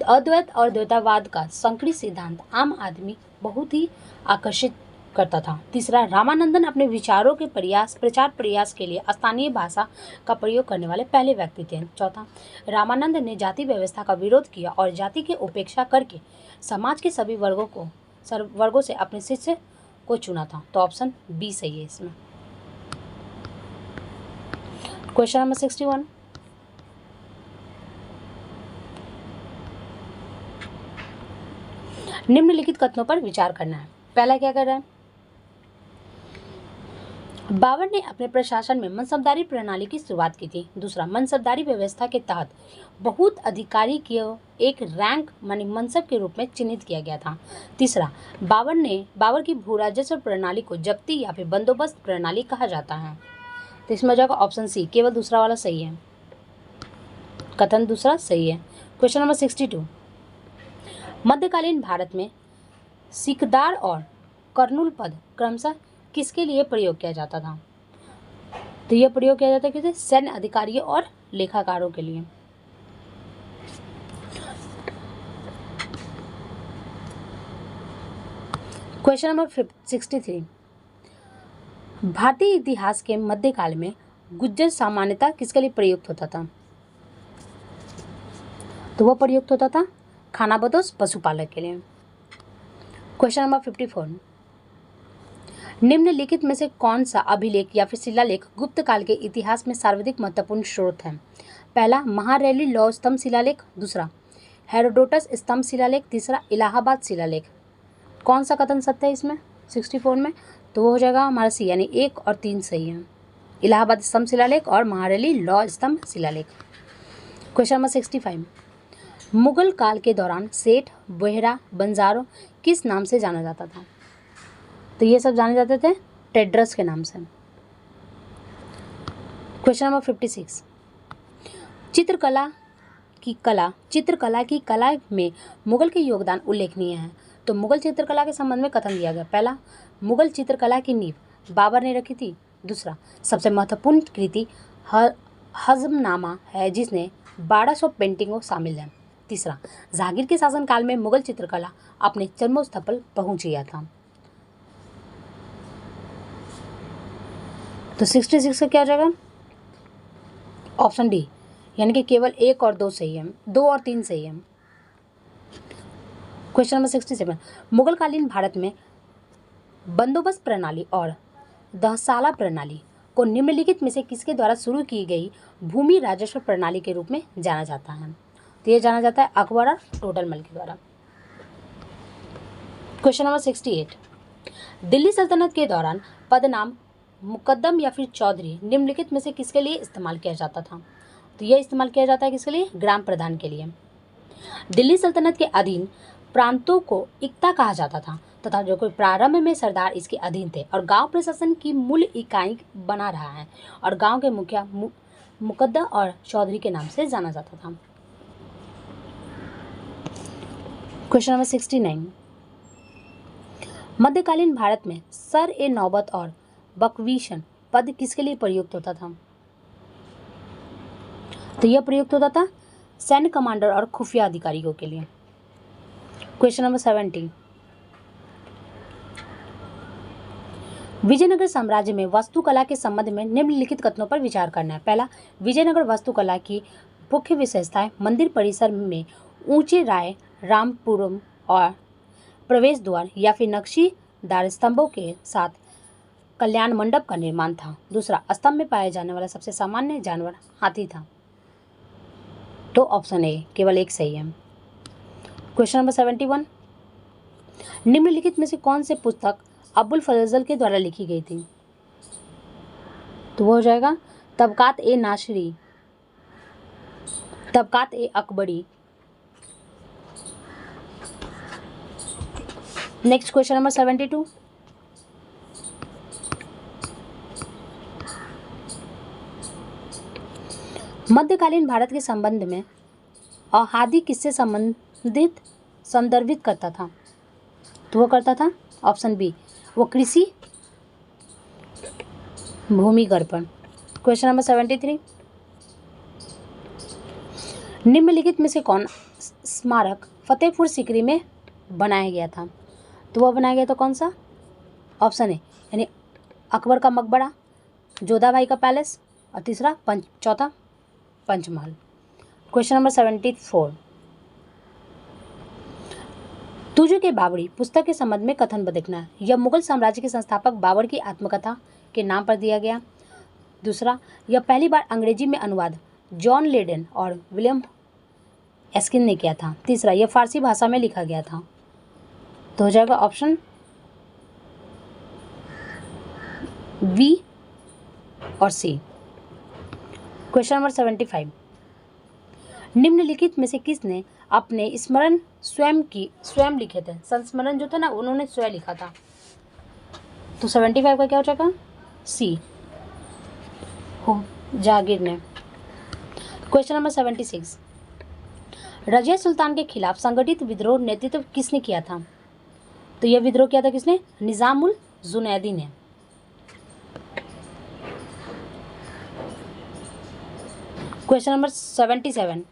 B: अद्वैत और द्वैतावाद का संकरी सिद्धांत आम आदमी बहुत ही आकर्षित करता था। तीसरा, रामानंदन अपने विचारों के प्रचार प्रयास के लिए स्थानीय भाषा का प्रयोग करने वाले पहले व्यक्ति थे। चौथा, रामानंद ने जाति व्यवस्था का विरोध किया और जाति की उपेक्षा करके समाज के सभी वर्गों से अपने शिष्य को चुना था। तो ऑप्शन बी सही है इसमें। क्वेश्चन नंबर 61, निम्नलिखित कथनों पर विचार करना है। पहला क्या कर रहा है? बाबर ने अपने प्रशासन में मनसबदारी प्रणाली की शुरुआत की थी। दूसरा, मनसबदारी व्यवस्था के तहत बहुत अधिकारी को एक रैंक मानी मनसब के रूप में चिन्हित किया गया था। तीसरा, बाबर की भू राजस्व प्रणाली को जब्ती या फिर बंदोबस्त प्रणाली कहा जाता है। तो इसमें जाएगा ऑप्शन सी, केवल दूसरा वाला सही है, कथन दूसरा सही है। क्वेश्चन नंबर 62, मध्यकालीन भारत में सिकदार और कर्नूल पद क्रमशः किसके लिए प्रयोग किया जाता था? तो यह प्रयोग किया जाता है किसे? सैन्य अधिकारियों और लेखाकारों के लिए। क्वेश्चन नंबर 63, भारतीय इतिहास के मध्यकाल में गुज्जर सामान्यतः किसके लिए प्रयुक्त होता था? तो वह प्रयुक्त होता था खानाबदोश पशुपालक के लिए। क्वेश्चन नंबर 54, निम्नलिखित में से कौन सा अभिलेख या फिर शिलालेख गुप्त काल के इतिहास में सर्वाधिक महत्वपूर्ण स्रोत है? पहला, महारैली लौ स्तंभ शिलालेख। दूसरा, हेरोडोटस स्तंभ शिलालेख। तीसरा, इलाहाबाद शिलालेख। कौन सा कथन सत्य है इसमें 64 में? तो वो हो जाएगा हमारा सी, यानी 1 और 3 सही है। इलाहाबाद स्तंभ शिलालेख और महारैली लौ स्तंभ शिलालेख। क्वेश्चन नंबर 65, मुगल काल के दौरान सेठ, बोहरा, बंजारों किस नाम से जाना जाता था? तो ये सब जाने जाते थे ट्रेडर्स के नाम से। क्वेश्चन नंबर 56, चित्रकला की कला में मुगल के योगदान उल्लेखनीय है। तो मुगल चित्रकला के संबंध में कथन दिया गया। पहला, मुगल चित्रकला की नींव बाबर ने रखी थी। दूसरा, सबसे महत्वपूर्ण कृति हज़मनामा है जिसमें 1200 पेंटिंगों शामिल हैं। तीसरा, जहांगीर के शासनकाल में मुगल चित्रकला अपने चरमोत्कर्ष पर पहुंच गया था। तो 66 का क्या हो जाएगा? ऑप्शन डी, यानी कि केवल 1 और 2 सही है, 2 और 3 सही है। क्वेश्चन नंबर 67, मुगलकालीन भारत में बंदोबस्त प्रणाली और दहसाला प्रणाली को निम्नलिखित में से किसके द्वारा शुरू की गई भूमि राजस्व प्रणाली के रूप में जाना जाता है? तो ये जाना जाता है अकबर और टोडरमल के द्वारा। क्वेश्चन नंबर 68, दिल्ली सल्तनत के दौरान पदनाम मुकद्दम या फिर चौधरी निम्नलिखित में से किसके लिए इस्तेमाल किया जाता था? तो यह इस्तेमाल किया जाता है किसके लिए? ग्राम प्रधान के लिए। दिल्ली सल्तनत के अधीन प्रांतों को इक्ता कहा जाता था तथा जो कोई प्रारंभ में सरदार इसके अधीन थे और गांव प्रशासन की मूल इकाई बना रहा है और गांव के मुखिया मुकद्दम और चौधरी के नाम से जाना जाता था। क्वेश्चन नंबर 69, मध्यकालीन भारत में सर ए नौबत और बकवीशन पद किसके लिए प्रयुक्त होता था? तो यह प्रयुक्त होता था सैन्य कमांडर और खुफिया अधिकारियों के लिए। क्वेश्चन नंबर 70, विजयनगर साम्राज्य में वास्तुकला के संबंध में निम्नलिखित कथनों पर विचार करना है। पहला, विजयनगर वास्तुकला की मुख्य विशेषताएं मंदिर परिसर में ऊंचे राय रामपुरम और प्रवेश द्वार या फिर नक्शीदार स्तंभों के साथ कल्याण मंडप का निर्माण था। दूसरा, स्तंभ में पाया जाने वाला सबसे सामान्य जानवर हाथी था। तो ऑप्शन ए केवल 1 सही है। क्वेश्चन नंबर 71, निम्नलिखित में से कौन से पुस्तक अबुल फजल के द्वारा लिखी गई थी? तो वो हो जाएगा तबकात ए नाशरी, तबकात ए अकबरी। नेक्स्ट क्वेश्चन नंबर 72, मध्यकालीन भारत के संबंध में अहादी किससे संदर्भित करता था? तो वो करता था ऑप्शन बी, वो कृषि भूमि गर्पण। क्वेश्चन नंबर 73, निम्नलिखित में से कौन स्मारक फतेहपुर सीकरी में बनाया गया था? तो वह बनाया गया था कौन सा? ऑप्शन ए, यानी अकबर का मकबरा, जोधाबाई का पैलेस और तीसरा चौथा पंचमहल। क्वेश्चन नंबर 74, तुझो के बाबरी पुस्तक के संबंध में कथन देखना। यह मुगल साम्राज्य के संस्थापक बाबर की आत्मकथा के नाम पर दिया गया। दूसरा, यह पहली बार अंग्रेजी में अनुवाद जॉन लेडन और विलियम एस्किन ने किया था। तीसरा, यह फारसी भाषा में लिखा गया था। तो हो जाएगा ऑप्शन बी और सी। क्वेश्चन नंबर 75, निम्नलिखित में से किसने अपने स्मरण स्वयं लिखे थे? संस्मरण जो था ना, उन्होंने स्वयं लिखा था। तो 75 का क्या हो जाएगा? सी, जहांगीर ने। क्वेश्चन नंबर 76, रजिया सुल्तान के खिलाफ संगठित विद्रोह नेतृत्व किसने किया था? तो यह विद्रोह किया था किसने? निजामुल जुनैदी ने। क्वेश्चन नंबर 77,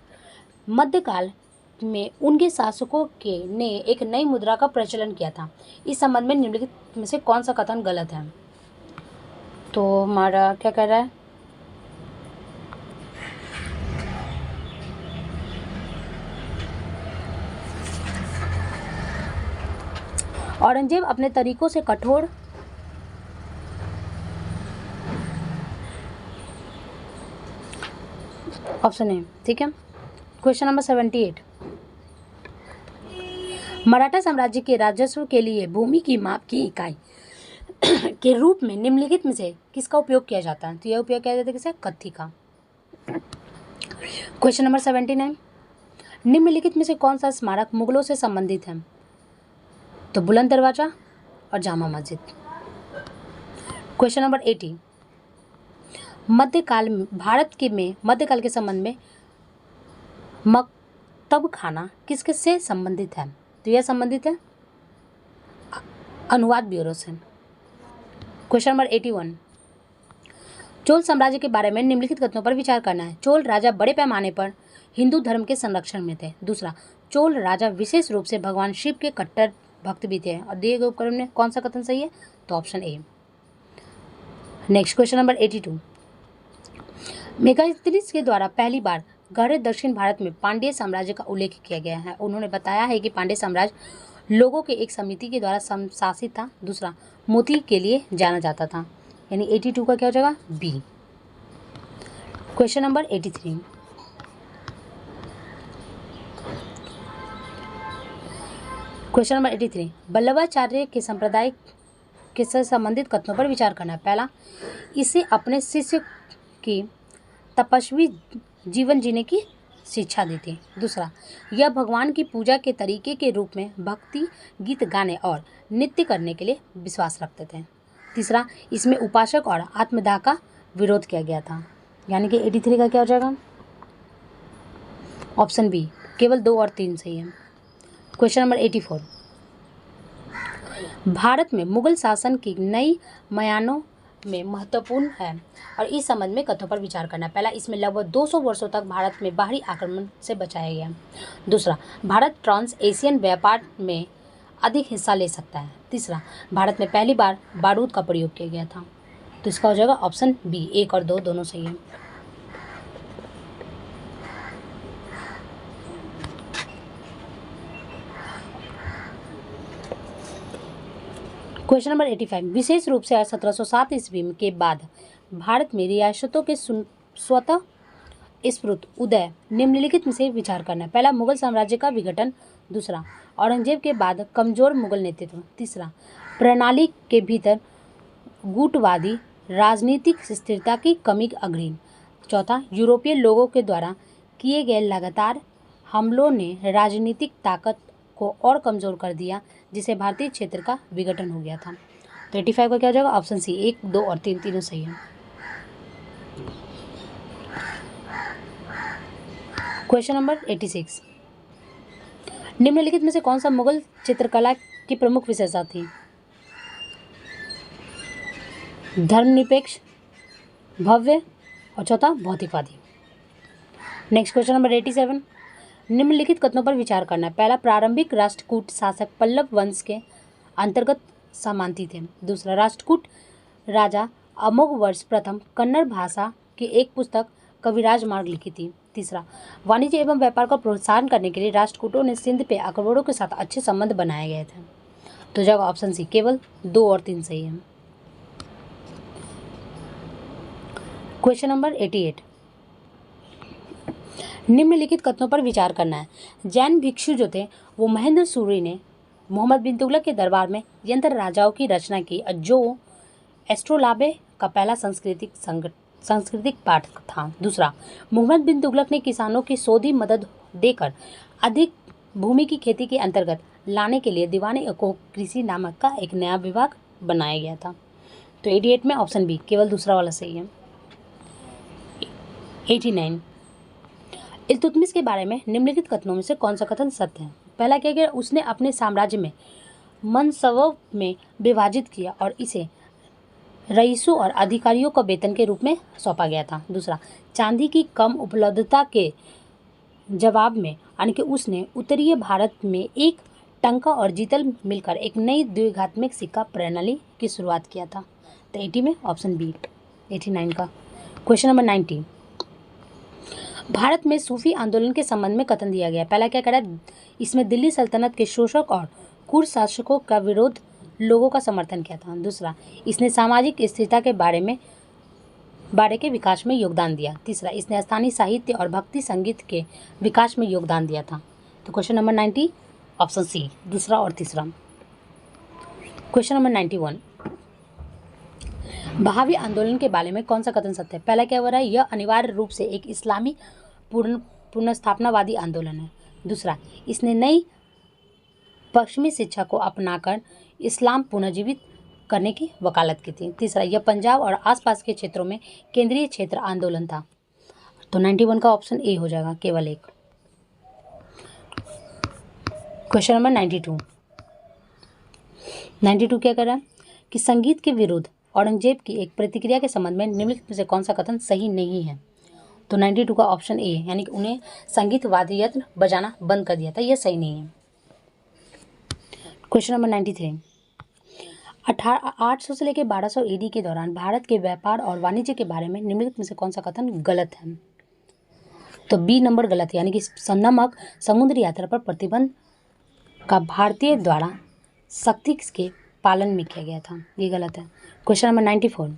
B: मध्यकाल में उनके शासकों ने एक नई मुद्रा का प्रचलन किया था। इस संबंध में निम्नलिखित में से कौन सा कथन गलत है? तो हमारा क्या कह रहा है? औरंगजेब अपने तरीकों से कठोर ऑप्शन है, ठीक है। क्वेश्चन नंबर 78, मराठा साम्राज्य के राजस्व के लिए भूमि की माप की इकाई के रूप में निम्नलिखित में से किसका उपयोग किया जाता है? तो यह उपयोग किया जाता है किसे? कत्थी का। क्वेश्चन नंबर 79, निम्नलिखित में से कौन सा स्मारक मुगलों से संबंधित है? तो बुलंद दरवाजा और जामा मस्जिद। क्वेश्चन नंबर 80, मध्यकाल के संबंध में मकतब खाना किसके से संबंधित है? तो यह संबंधित है अनुवाद ब्यूरो से। क्वेश्चन नंबर 81, चोल साम्राज्य के बारे में निम्नलिखित कथनों पर विचार करना है। चोल राजा बड़े पैमाने पर हिंदू धर्म के संरक्षण में थे। दूसरा, चोल राजा विशेष रूप से भगवान शिव के कट्टर भक्त भी थे। और दिए गए उपकरण में कौन सा कथन सही है? तो option A. Next question number 82। Megasthenes के द्वारा पहली बार गहरे दक्षिण भारत में पांड्य साम्राज्य का उल्लेख किया गया है। उन्होंने बताया है कि पांड्य साम्राज्य लोगों के एक समिति के द्वारा शासित था। दूसरा, मोती के लिए जाना जाता था। यानी 82 का क्या हो जाएगा? B. Question number 83। Question number 83, Vallabhacharya के संप्रदाय के से संबंधित कथनों पर विचार करना है। पहला, इसे अपने शिष्य की तपस्वी जीवन जीने की शिक्षा दी थी। दूसरा, यह भगवान की पूजा के तरीके के रूप में भक्ति गीत गाने और नृत्य करने के लिए विश्वास रखते थे। तीसरा, इसमें उपासक और आत्मदाह का विरोध किया गया था। यानी कि 83 का क्या हो जाएगा? Option B. केवल 2 और 3 सही है। क्वेश्चन नंबर 84, भारत में मुगल शासन की नई मयानों में महत्वपूर्ण है और इस संबंध में कथनों पर विचार करना है। पहला, इसमें लगभग 200 वर्षों तक भारत में बाहरी आक्रमण से बचाया गया। दूसरा, भारत ट्रांस एशियन व्यापार में अधिक हिस्सा ले सकता है। तीसरा, भारत में पहली बार बारूद का प्रयोग किया गया था। तो इसका हो जाएगा ऑप्शन बी। 1 और 2 दोनों सही है। क्वेश्चन नंबर 85, विशेष रूप से 1707 ईस्वी के बाद भारत में रियासतों के स्वतः स्फुट उदय निम्नलिखित में से विचार करना है। पहला, मुगल साम्राज्य का विघटन। दूसरा, औरंगजेब के बाद कमजोर मुगल नेतृत्व। तीसरा, प्रणाली के भीतर गुटवादी राजनीतिक स्थिरता की कमी अग्रणी। चौथा, यूरोपीय लोगों के द्वारा किए गए लगातार हमलों ने राजनीतिक ताकत को और कमज़ोर कर दिया, जिसे भारतीय क्षेत्र का विघटन हो गया था। तो 85 का क्या हो जाएगा? Option C. 1, 2 और 3 तीनों सही है। क्वेश्चन नंबर 86, निम्नलिखित में से कौन सा मुगल चित्रकला की प्रमुख विशेषता थी? धर्मनिरपेक्ष, भव्य और चौथा भौतिकवादी। नेक्स्ट क्वेश्चन नंबर 87, निम्नलिखित कथनों पर विचार करना है। पहला, प्रारंभिक राष्ट्रकूट शासक पल्लव वंश के अंतर्गत सामंती थे। दूसरा, राष्ट्रकूट राजा अमोघवर्ष प्रथम कन्नड़ भाषा की एक पुस्तक कविराज मार्ग लिखी थी। तीसरा, वाणिज्य एवं व्यापार को प्रोत्साहन करने के लिए राष्ट्रकूटों ने सिंध पे अकबरों के साथ अच्छे संबंध बनाए गए थे। तो जवाब ऑप्शन सी। केवल 2 और 3 सही है। क्वेश्चन नंबर 88, निम्नलिखित कथनों पर विचार करना है। जैन भिक्षु जो थे वो महेंद्र सूरी ने मोहम्मद बिन तुगलक के दरबार में यंत्र राजाओं की रचना की, जो एस्ट्रोलाबे का पहला सांस्कृतिक पाठ था। दूसरा, मोहम्मद बिन तुगलक ने किसानों की सौदी मदद देकर अधिक भूमि की खेती के अंतर्गत लाने के लिए दीवाने को कृषि नामक का एक नया विभाग बनाया गया था। तो 88 में ऑप्शन बी। केवल दूसरा वाला सही है। 89, इल्तुतमिश के बारे में निम्नलिखित कथनों में से कौन सा कथन सत्य है? पहला क्या किया? उसने अपने साम्राज्य में मनसब में विभाजित किया और इसे रईसों और अधिकारियों को वेतन के रूप में सौंपा गया था। दूसरा, चांदी की कम उपलब्धता के जवाब में यानी कि उसने उत्तरीय भारत में एक टंका और जीतल मिलकर एक नई द्विघात्मक सिक्का प्रणाली की शुरुआत किया था। तो 80 में ऑप्शन बी। 89 का। क्वेश्चन नंबर 90, भारत में सूफी आंदोलन के संबंध में कथन दिया गया। पहला क्या कह रहा है? इसमें दिल्ली सल्तनत के शोषक और क्रूर शासकों का विरोध लोगों का समर्थन किया था। दूसरा, इसने सामाजिक स्थिरता के बारे के विकास में योगदान दिया। तीसरा, इसने स्थानीय साहित्य और भक्ति संगीत के विकास में योगदान दिया था। तो क्वेश्चन नंबर 90 ऑप्शन सी, दूसरा और तीसरा। क्वेश्चन नंबर 91, बहावी आंदोलन के बारे में कौन सा कथन सत्य है? पहला क्या हो रहा है? यह अनिवार्य रूप से एक इस्लामी पुनर्स्थापनावादी आंदोलन है। दूसरा, इसने नई पश्चिमी शिक्षा को अपनाकर इस्लाम पुनर्जीवित करने की वकालत की थी। तीसरा, यह पंजाब और आसपास के क्षेत्रों में केंद्रीय क्षेत्र आंदोलन था। तो 91 का ऑप्शन ए हो जाएगा, केवल 1। क्वेश्चन नंबर 92 क्या कर रहा है कि संगीत के विरुद्ध औरंगजेब की एक प्रतिक्रिया के संबंध में निम्नलिखित में से कौन सा कथन सही नहीं है? तो 92 का ऑप्शन ए, यानी कि उन्हें संगीत वाद्य यंत्र बजाना बंद कर दिया था, यह सही नहीं है। क्वेश्चन नंबर 93, 800 से लेकर 1200 AD के दौरान भारत के व्यापार और वाणिज्य के बारे में निम्नलिखित में से कौन सा कथन गलत है? तो बी नंबर गलत है, यानी कि नमक समुद्री यात्रा पर प्रतिबंध का भारतीय द्वारा सख्ती के पालन में किया गया था, ये गलत है। क्वेश्चन नंबर 94,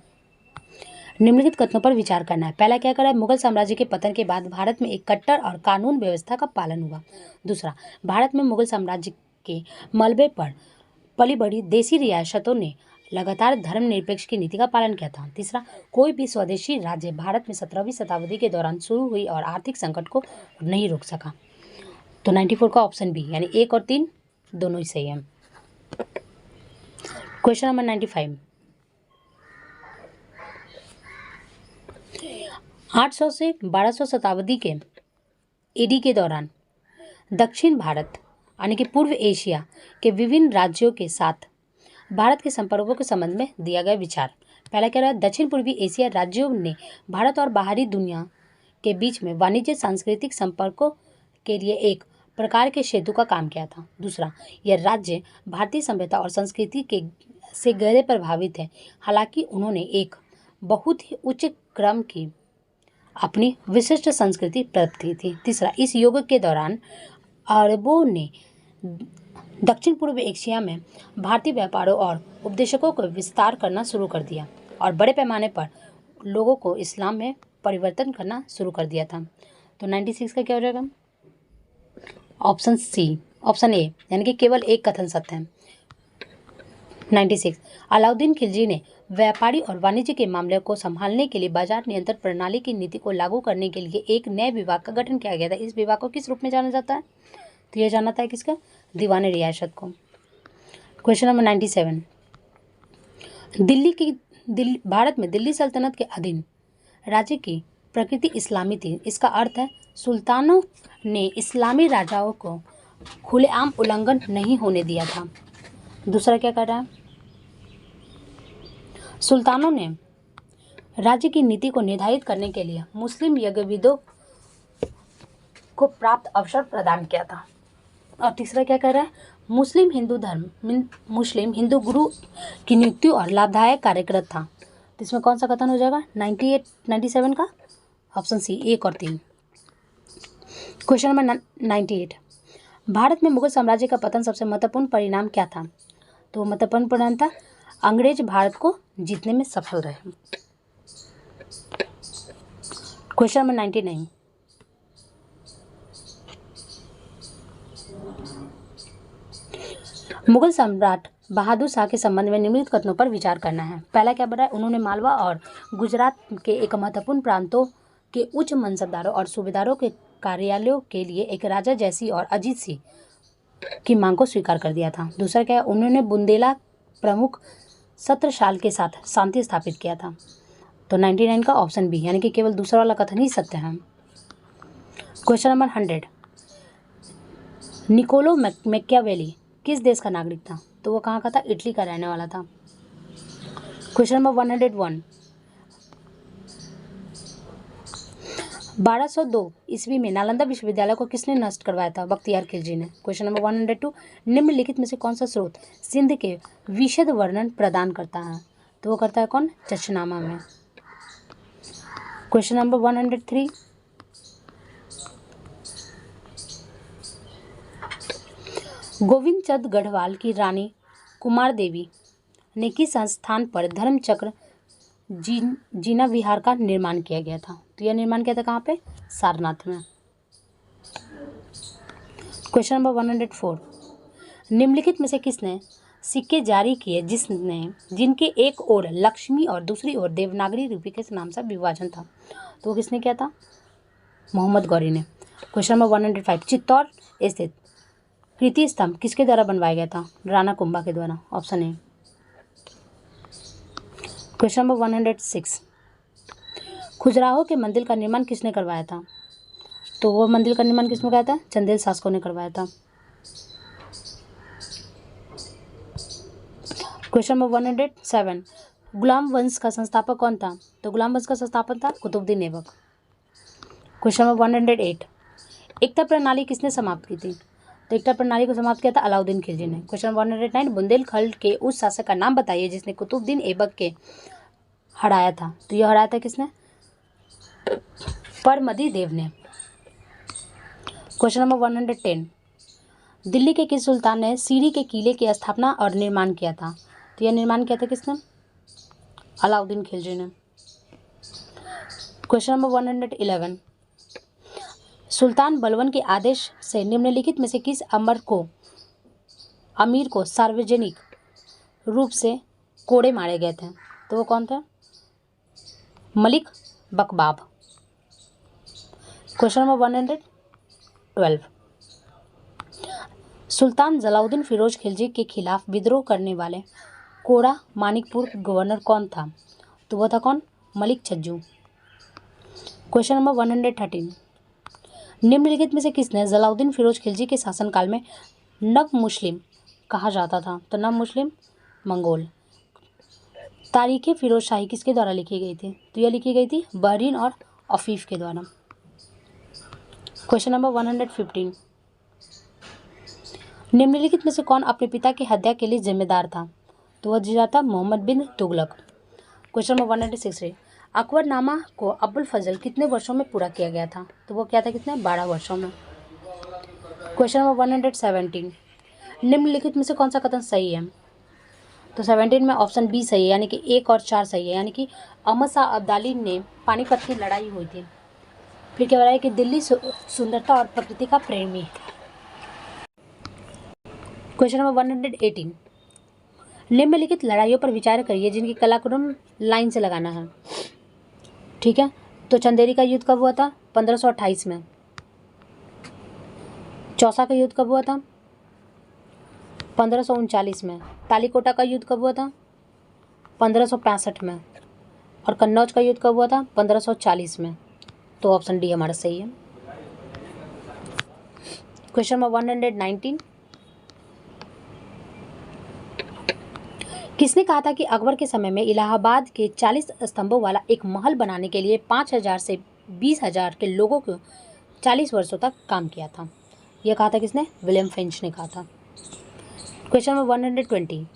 B: निम्नलिखित कथनों पर विचार करना है। पहला क्या करा है? मुगल साम्राज्य के पतन के बाद भारत में एक कट्टर और कानून व्यवस्था का पालन हुआ। दूसरा, भारत में मुगल साम्राज्य के मलबे पर पली बढ़ी देसी रियासतों ने लगातार धर्मनिरपेक्ष की नीति का पालन किया था। तीसरा, कोई भी स्वदेशी राज्य भारत में 17वीं शताब्दी के दौरान शुरू हुई और आर्थिक संकट को नहीं रोक सका। तो 94 का ऑप्शन बी, यानी 1 और 3 दोनों ही सही है। क्वेश्चन नंबर 95, 800 से 1200 शताब्दी के एडी के दौरान दक्षिण भारत यानी कि पूर्व एशिया के विभिन्न राज्यों के साथ भारत के संपर्कों के संबंध में दिया गया विचार। पहला कह रहा है, दक्षिण पूर्वी एशिया राज्यों ने भारत और बाहरी दुनिया के बीच में वाणिज्य सांस्कृतिक संपर्कों के लिए एक प्रकार के सेतु का काम किया था। दूसरा, यह राज्य भारतीय सभ्यता और संस्कृति के से गहरे प्रभावित है, हालांकि उन्होंने एक बहुत ही उच्च क्रम की अपनी विशिष्ट संस्कृति प्राप्त की थी। तीसरा, इस युग के दौरान अरबों ने दक्षिण पूर्व एशिया में भारतीय व्यापारों और उपदेशकों को विस्तार करना शुरू कर दिया और बड़े पैमाने पर लोगों को इस्लाम में परिवर्तन करना शुरू कर दिया था। तो 96 का क्या हो जाएगा? ऑप्शन सी, ऑप्शन ए, यानी कि केवल एक कथन सत्य है। 96, अलाउद्दीन खिलजी ने व्यापारी और वाणिज्य के मामले को संभालने के लिए बाजार नियंत्रण प्रणाली की नीति को लागू करने के लिए एक नए विभाग का गठन किया गया था। इस विभाग को किस रूप में जाना जाता है? तो यह जाना था किसका? दीवान रियासत को। क्वेश्चन नंबर 97, भारत में दिल्ली सल्तनत के अधीन राज्य की प्रकृति इस्लामी थी। इसका अर्थ है सुल्तानों ने इस्लामी राजाओं को खुलेआम उल्लंघन नहीं होने दिया था। दूसरा क्या कर रहा है? सुल्तानों ने राज्य की नीति को निर्धारित करने के लिए मुस्लिम यज्ञविदों को प्राप्त अवसर प्रदान किया था। और तीसरा क्या कर रहा है? मुस्लिम हिंदू गुरु की नियुक्ति और लाभदायक कार्यक्रम था। तो इसमें कौन सा कथन हो जाएगा? 97 का ऑप्शन सी, 1 और 3। क्वेश्चन नंबर 98, भारत में मुगल साम्राज्य का पतन सबसे महत्वपूर्ण परिणाम क्या था? तो महत्वपूर्ण परिणाम था अंग्रेज भारत को जीतने में सफल रहे। क्वेश्चन नंबर 99, मुगल सम्राट बहादुर शाह के संबंध में निम्नलिखित कथनों पर विचार करना है। पहला क्या बताया? उन्होंने मालवा और गुजरात के एक महत्वपूर्ण प्रांतों के उच्च मनसबदारों और सूबेदारों के कार्यालयों के लिए एक राजा जैसी और अजीत सी की मांग को स्वीकार कर दिया था। दूसरा क्या है? उन्होंने बुंदेला प्रमुख छत्रसाल के साथ शांति स्थापित किया था। तो 99 का ऑप्शन बी, यानी कि केवल दूसरा वाला कथन ही सत्य है। क्वेश्चन नंबर 100, निकोलो मैकियावेली किस देश का नागरिक था? तो वो कहाँ का था? इटली का रहने वाला था। क्वेश्चन नंबर 101, 1202 ईस्वी में नालंदा विश्वविद्यालय को किसने नष्ट करवाया था? बख्तियार खिलजी ने। क्वेश्चन नंबर 102, निम्नलिखित में से कौन सा स्रोत सिंध के विशद वर्णन प्रदान करता है? तो वो करता है कौन? चचनामा में। क्वेश्चन नंबर 103, गोविंद चंद गढ़वाल की रानी कुमार देवी ने किस स्थान पर धर्मचक्र जीना विहार का निर्माण किया गया था? तो यह निर्माण किया था कहाँ पे? सारनाथ में। क्वेश्चन नंबर 104, निम्नलिखित में से किसने सिक्के जारी किए जिनके एक ओर लक्ष्मी और दूसरी ओर देवनागरी लिपि के नाम से विभाजन था? तो वो किसने किया था? मोहम्मद गौरी ने। क्वेश्चन नंबर 105, चित्तौड़ स्थित कीर्ति स्तंभ किसके द्वारा बनवाया गया था? राणा कुंभा के द्वारा। Option A. Question number 106, Khajuraho के मंदिर का निर्माण किसने करवाया था? तो वो मंदिर का निर्माण किसने कराया था? चंदेल शासकों ने करवाया था। क्वेश्चन नंबर 107, गुलाम वंश का संस्थापक कौन था? तो गुलाम वंश का संस्थापक था कुतुबुद्दीन ऐबक। क्वेश्चन नंबर 108, एकता प्रणाली किसने समाप्त की थी? तो एकता प्रणाली को समाप्त किया था अलाउद्दीन खिलजी ने। क्वेश्चन नंबर 109, बुंदेलखंड के उस शासक का नाम बताइए जिसने कुतुबुद्दीन ऐबक के हराया था। तो यह हराया था किसने? परमदी देव ने। क्वेश्चन नंबर 110, दिल्ली के किस सुल्तान ने सीरी के किले की स्थापना और निर्माण किया था? तो यह निर्माण किया था किसने? अलाउद्दीन खिलजी ने। क्वेश्चन नंबर 111, सुल्तान बलवन के आदेश से निम्नलिखित में से किस अमीर को सार्वजनिक रूप से कोड़े मारे गए थे? तो वो कौन थे? मलिक बकबाब। क्वेश्चन नंबर 112, सुल्तान जलाउद्दीन फिरोज खिलजी के खिलाफ विद्रोह करने वाले कोड़ा मानिकपुर गवर्नर कौन था? तो वह था कौन? मलिक छज्जू। क्वेश्चन नंबर 113, निम्नलिखित में से किसने जलाउद्दीन फिरोज खिलजी के शासनकाल में नव मुस्लिम कहा जाता था? तो नव मुस्लिम मंगोल। तारीख़ फिरोज शाही किसके द्वारा लिखी गई थी? तो यह लिखी गई थी बहरीन और अफीफ के द्वारा। क्वेश्चन नंबर 115, निम्नलिखित में से कौन अपने पिता की हत्या के लिए जिम्मेदार था? तो वह जिया था मोहम्मद बिन तुगलक। क्वेश्चन नंबर 196, अकबरनामा को अब्बुल फजल कितने वर्षों में पूरा किया गया था? तो वो क्या था? कितने? 12 वर्षों में। क्वेश्चन नंबर 117, निम्नलिखित में से कौन सा कथन सही है? तो 17 में ऑप्शन बी सही है, यानी कि 1 और 4 सही है, यानी कि अहमद शाह अब्दाली ने पानीपत की लड़ाई हुई थी। फिर क्या हो रहा है कि दिल्ली सुंदरता और प्रकृति का प्रेमी। क्वेश्चन नंबर 118, निम्नलिखित लड़ाइयों पर विचार करिए जिनकी कलाक्रम लाइन से लगाना है। ठीक है, तो चंदेरी का युद्ध कब हुआ था? 1528 में। चौसा का युद्ध कब हुआ था? 1539 में। तालीकोटा का युद्ध कब हुआ था? 1565 में। और कन्नौज का युद्ध कब हुआ था? 1540 में। तो ऑप्शन डी हमारा सही है। क्वेश्चन नंबर 119, किसने कहा था कि अकबर के समय में इलाहाबाद के 40 स्तंभों वाला एक महल बनाने के लिए 5000 से 20,000 के लोगों को 40 वर्षों तक काम किया था? यह कहा था किसने? विलियम फिंच ने कहा था। क्वेश्चन नंबर 120,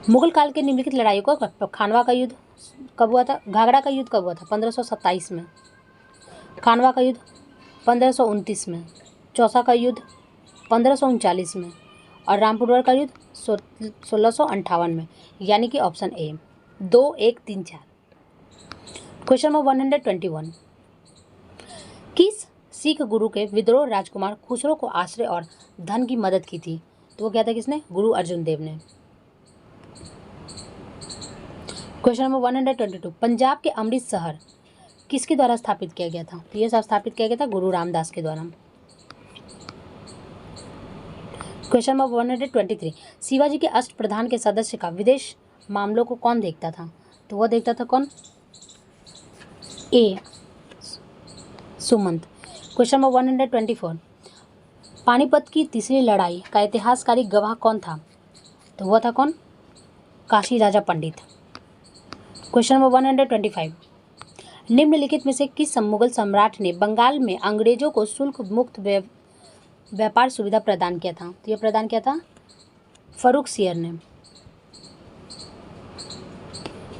B: मुगल काल के निम्नलिखित लड़ाइयों को खानवा का युद्ध कब हुआ था? घाघरा का युद्ध कब हुआ था? 1527 में। खानवा का युद्ध 1529 में। चौसा का युद्ध 1539 में। और रामपुरवर का युद्ध 1658 में, यानी कि ऑप्शन ए 2, 1, 3, 4। क्वेश्चन नंबर 121, किस सिख गुरु के विद्रोह राजकुमार खुसरो को आश्रय और धन की मदद की थी? तो वो क्या था? किसने? गुरु अर्जुन देव ने। क्वेश्चन नंबर 122, पंजाब के अमृत शहर किसके द्वारा स्थापित किया गया था? तो यह स्थापित किया गया था गुरु रामदास के द्वारा। क्वेश्चन नंबर 123, शिवाजी के अष्टप्रधान के सदस्य का विदेश मामलों को कौन देखता था? तो वह देखता था कौन? ए सुमंत। क्वेश्चन नंबर 124, पानीपत की तीसरी लड़ाई का इतिहासकारी गवाह कौन था? तो वह था कौन? काशी राजा पंडित। क्वेश्चन नंबर 125, निम्नलिखित में से किस मुगल सम्राट ने बंगाल में अंग्रेजों को शुल्क मुक्त व्यापार सुविधा प्रदान किया था? तो यह प्रदान किया था फर्रुख सियर ने।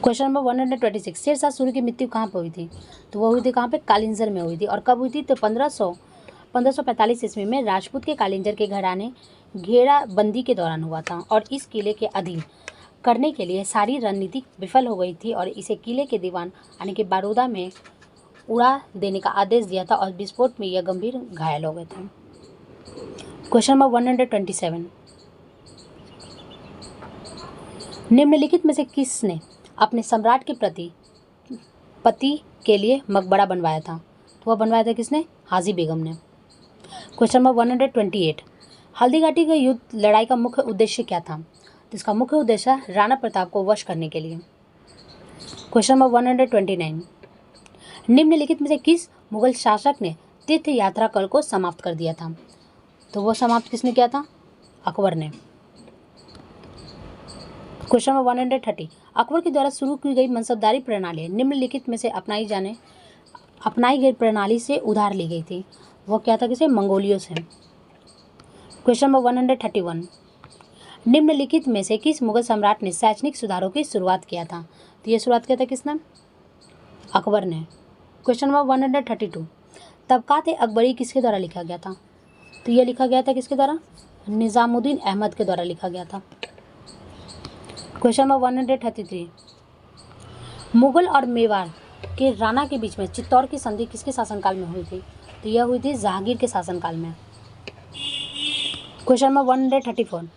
B: क्वेश्चन नंबर 126, शेरशाह सूरी की मृत्यु कहाँ पर हुई थी? तो वह हुई थी कहाँ पे? कालिंजर में हुई थी। और कब हुई थी? तो 1545 ईस्वी में राजपूत के कालिंजर के घराने घेराबंदी के दौरान हुआ था। और इस किले के अधीन करने के लिए सारी रणनीति विफल हो गई थी और इसे किले के दीवान यानी कि बारूदा में उड़ा देने का आदेश दिया था और विस्फोट में यह गंभीर घायल हो गए थे। क्वेश्चन नंबर 127, निम्नलिखित में से किसने अपने सम्राट के पति के लिए मकबरा बनवाया था? तो वह बनवाया था किसने? हाजी बेगम ने। क्वेश्चन नंबर 128, हल्दीघाटी का युद्ध लड़ाई का मुख्य उद्देश्य क्या था? तो इसका मुख्य उद्देश्य राणा प्रताप को वश करने के लिए। क्वेश्चन नंबर 129, निम्नलिखित में से किस मुगल शासक ने तीर्थ यात्रा कर को समाप्त कर दिया था? तो वह समाप्त किसने किया था? अकबर ने। क्वेश्चन नंबर 130, अकबर के द्वारा शुरू की गई मनसबदारी प्रणाली निम्नलिखित में से अपनाई गई प्रणाली से उधार ली गई थी। वो क्या था? किसे? मंगोलियों से। क्वेश्चन नंबर 131, निम्नलिखित में से किस मुगल सम्राट ने शैक्षणिक सुधारों की शुरुआत किया था? तो ये शुरुआत किया था किसने? अकबर ने। क्वेश्चन नंबर 132, तबकात अकबरी किसके द्वारा लिखा गया था? तो ये लिखा गया था किसके द्वारा? निज़ामुद्दीन अहमद के द्वारा लिखा गया था। क्वेश्चन नंबर 133, मुगल और मेवाड़ के राणा के बीच में चित्तौड़ की संधि किसके शासनकाल में हुई थी? तो यह हुई थी जहांगीर के शासनकाल में। क्वेश्चन नंबर 134,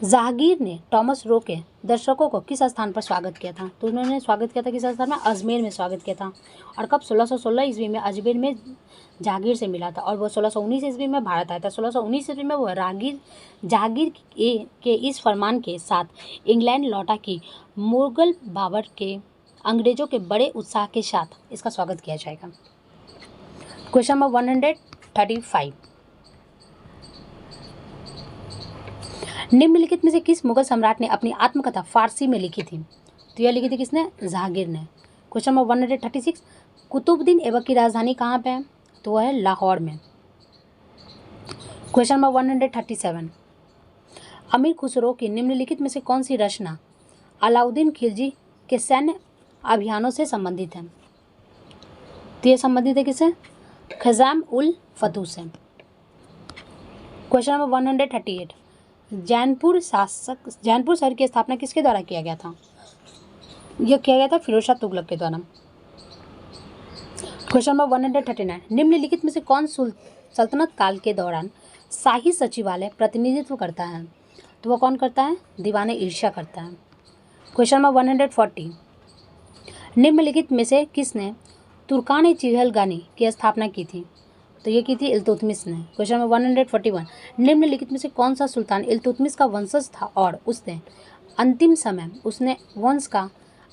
B: जहांगीर ने टॉमस रो के दर्शकों को किस स्थान पर स्वागत किया था? तो उन्होंने स्वागत किया था किस स्थान में? अजमेर में स्वागत किया था। और कब? 1616 ईस्वी में अजमेर में जहांगीर से मिला था और वो 1619 ईस्वी में भारत आया था। 1619 ईस्वी में वो जहांगीर के इस फरमान के साथ इंग्लैंड लौटा कि मुगल बाबर के अंग्रेजों के बड़े उत्साह के साथ इसका स्वागत किया जाएगा। क्वेश्चन नंबर 135, निम्नलिखित में से किस मुगल सम्राट ने अपनी आत्मकथा फारसी में लिखी थी? तो यह लिखी थी किसने? जहांगीर ने। क्वेश्चन नंबर 136, कुतुबुद्दीन ऐबक की राजधानी कहाँ पे है? तो वह है लाहौर में। क्वेश्चन नंबर 137, अमीर खुसरो की निम्नलिखित में से कौन सी रचना अलाउद्दीन खिलजी के सैन्य अभियानों से संबंधित है? तो ये संबंधित है किससे? खजाम उल फतूह से। क्वेश्चन नंबर 138, जैनपुर शहर की स्थापना किसके द्वारा किया गया था? यह किया गया था फिरोज शाह तुगलक के द्वारा। क्वेश्चन नंबर 139, निम्नलिखित में से कौन सल्तनत काल के दौरान शाही सचिवालय प्रतिनिधित्व करता है? तो वह कौन करता है? दीवाने ईर्ष्या करता है। क्वेश्चन नंबर 140, निम्नलिखित में से किसने तुर्कान चिरहलगानी की स्थापना की थी? तो ये की थी इल्तुतमिश ने। क्वेश्चन नंबर 141, निम्नलिखित में से कौन सा सुल्तान इल्तुतमिश का वंशज था और उसने वंश का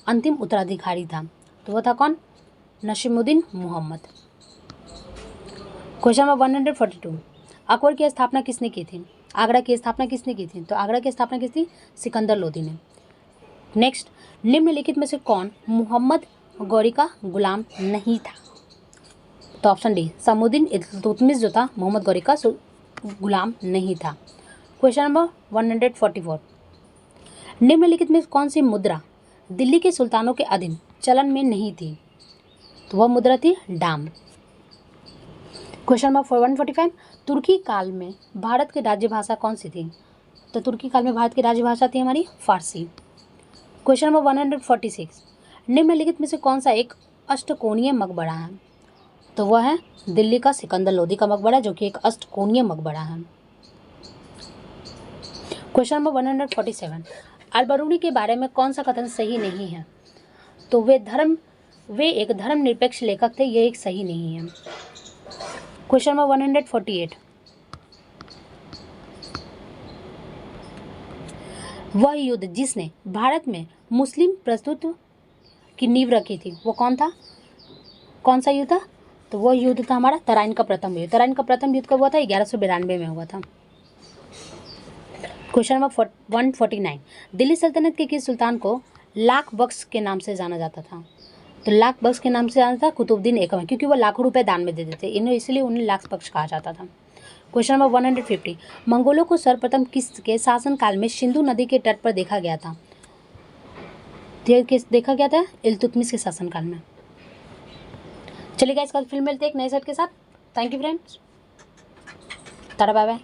B: अंतिम उत्तराधिकारी था? तो वह था कौन? नसीमुद्दीन मोहम्मद। क्वेश्चन नंबर 142, अकबर की स्थापना किसने की थी? आगरा की स्थापना किसने की थी? तो आगरा की स्थापना की थी सिकंदर लोदी ने। नेक्स्ट, निम्नलिखित में से कौन मोहम्मद गौरी का गुलाम नहीं था? तो ऑप्शन डी, समुद्दीन इल्तुतमिश जो था मोहम्मद गौरी का गुलाम नहीं था। क्वेश्चन नंबर 144, निम्नलिखित में कौन सी मुद्रा दिल्ली के सुल्तानों के अधीन चलन में नहीं थी? तो वह मुद्रा थी डाम। क्वेश्चन नंबर 145, तुर्की काल में भारत की राज्य भाषा कौन सी थी? तो तुर्की काल में भारत की राज्य भाषा थी हमारी फारसी। क्वेश्चन नंबर 146, निम्नलिखित में से कौन सा एक अष्टकोणीय मकबरा है? तो वह है दिल्ली का सिकंदर लोदी का मकबरा, जो कि एक अष्टकोणीय मकबरा है। क्वेश्चन नंबर 147, अलबरूनी के बारे में कौन सा कथन सही नहीं है? तो वे एक धर्मनिरपेक्ष लेखक थे, यह एक सही नहीं है। क्वेश्चन नंबर 148, वह युद्ध जिसने भारत में मुस्लिम प्रभुत्व की नींव रखी थी वो कौन था? कौन सा युद्ध था? तो वह युद्ध था हमारा तराइन का प्रथम युद्ध। तराइन का प्रथम युद्ध कब हुआ था? 1192 में हुआ था। क्वेश्चन नंबर 149, दिल्ली सल्तनत के किस सुल्तान को लाख बख्श के नाम से जाना जाता था? तो लाख बख्श के नाम से जाना था कुतुबुद्दीन ऐबक, क्योंकि वो लाखों रुपए दान में देते थे, इन्हें इसलिए उन्हें लाख बख्श कहा जाता था। क्वेश्चन नंबर 150, मंगोलों को सर्वप्रथम किसके शासनकाल में सिंधु नदी के तट पर देखा गया था? देखा गया था इल्तुतमिश के शासनकाल में। चलिए गाइस, कल फिर मिलते हैं एक नए सेट के साथ। Thank you friends, tata bye bye.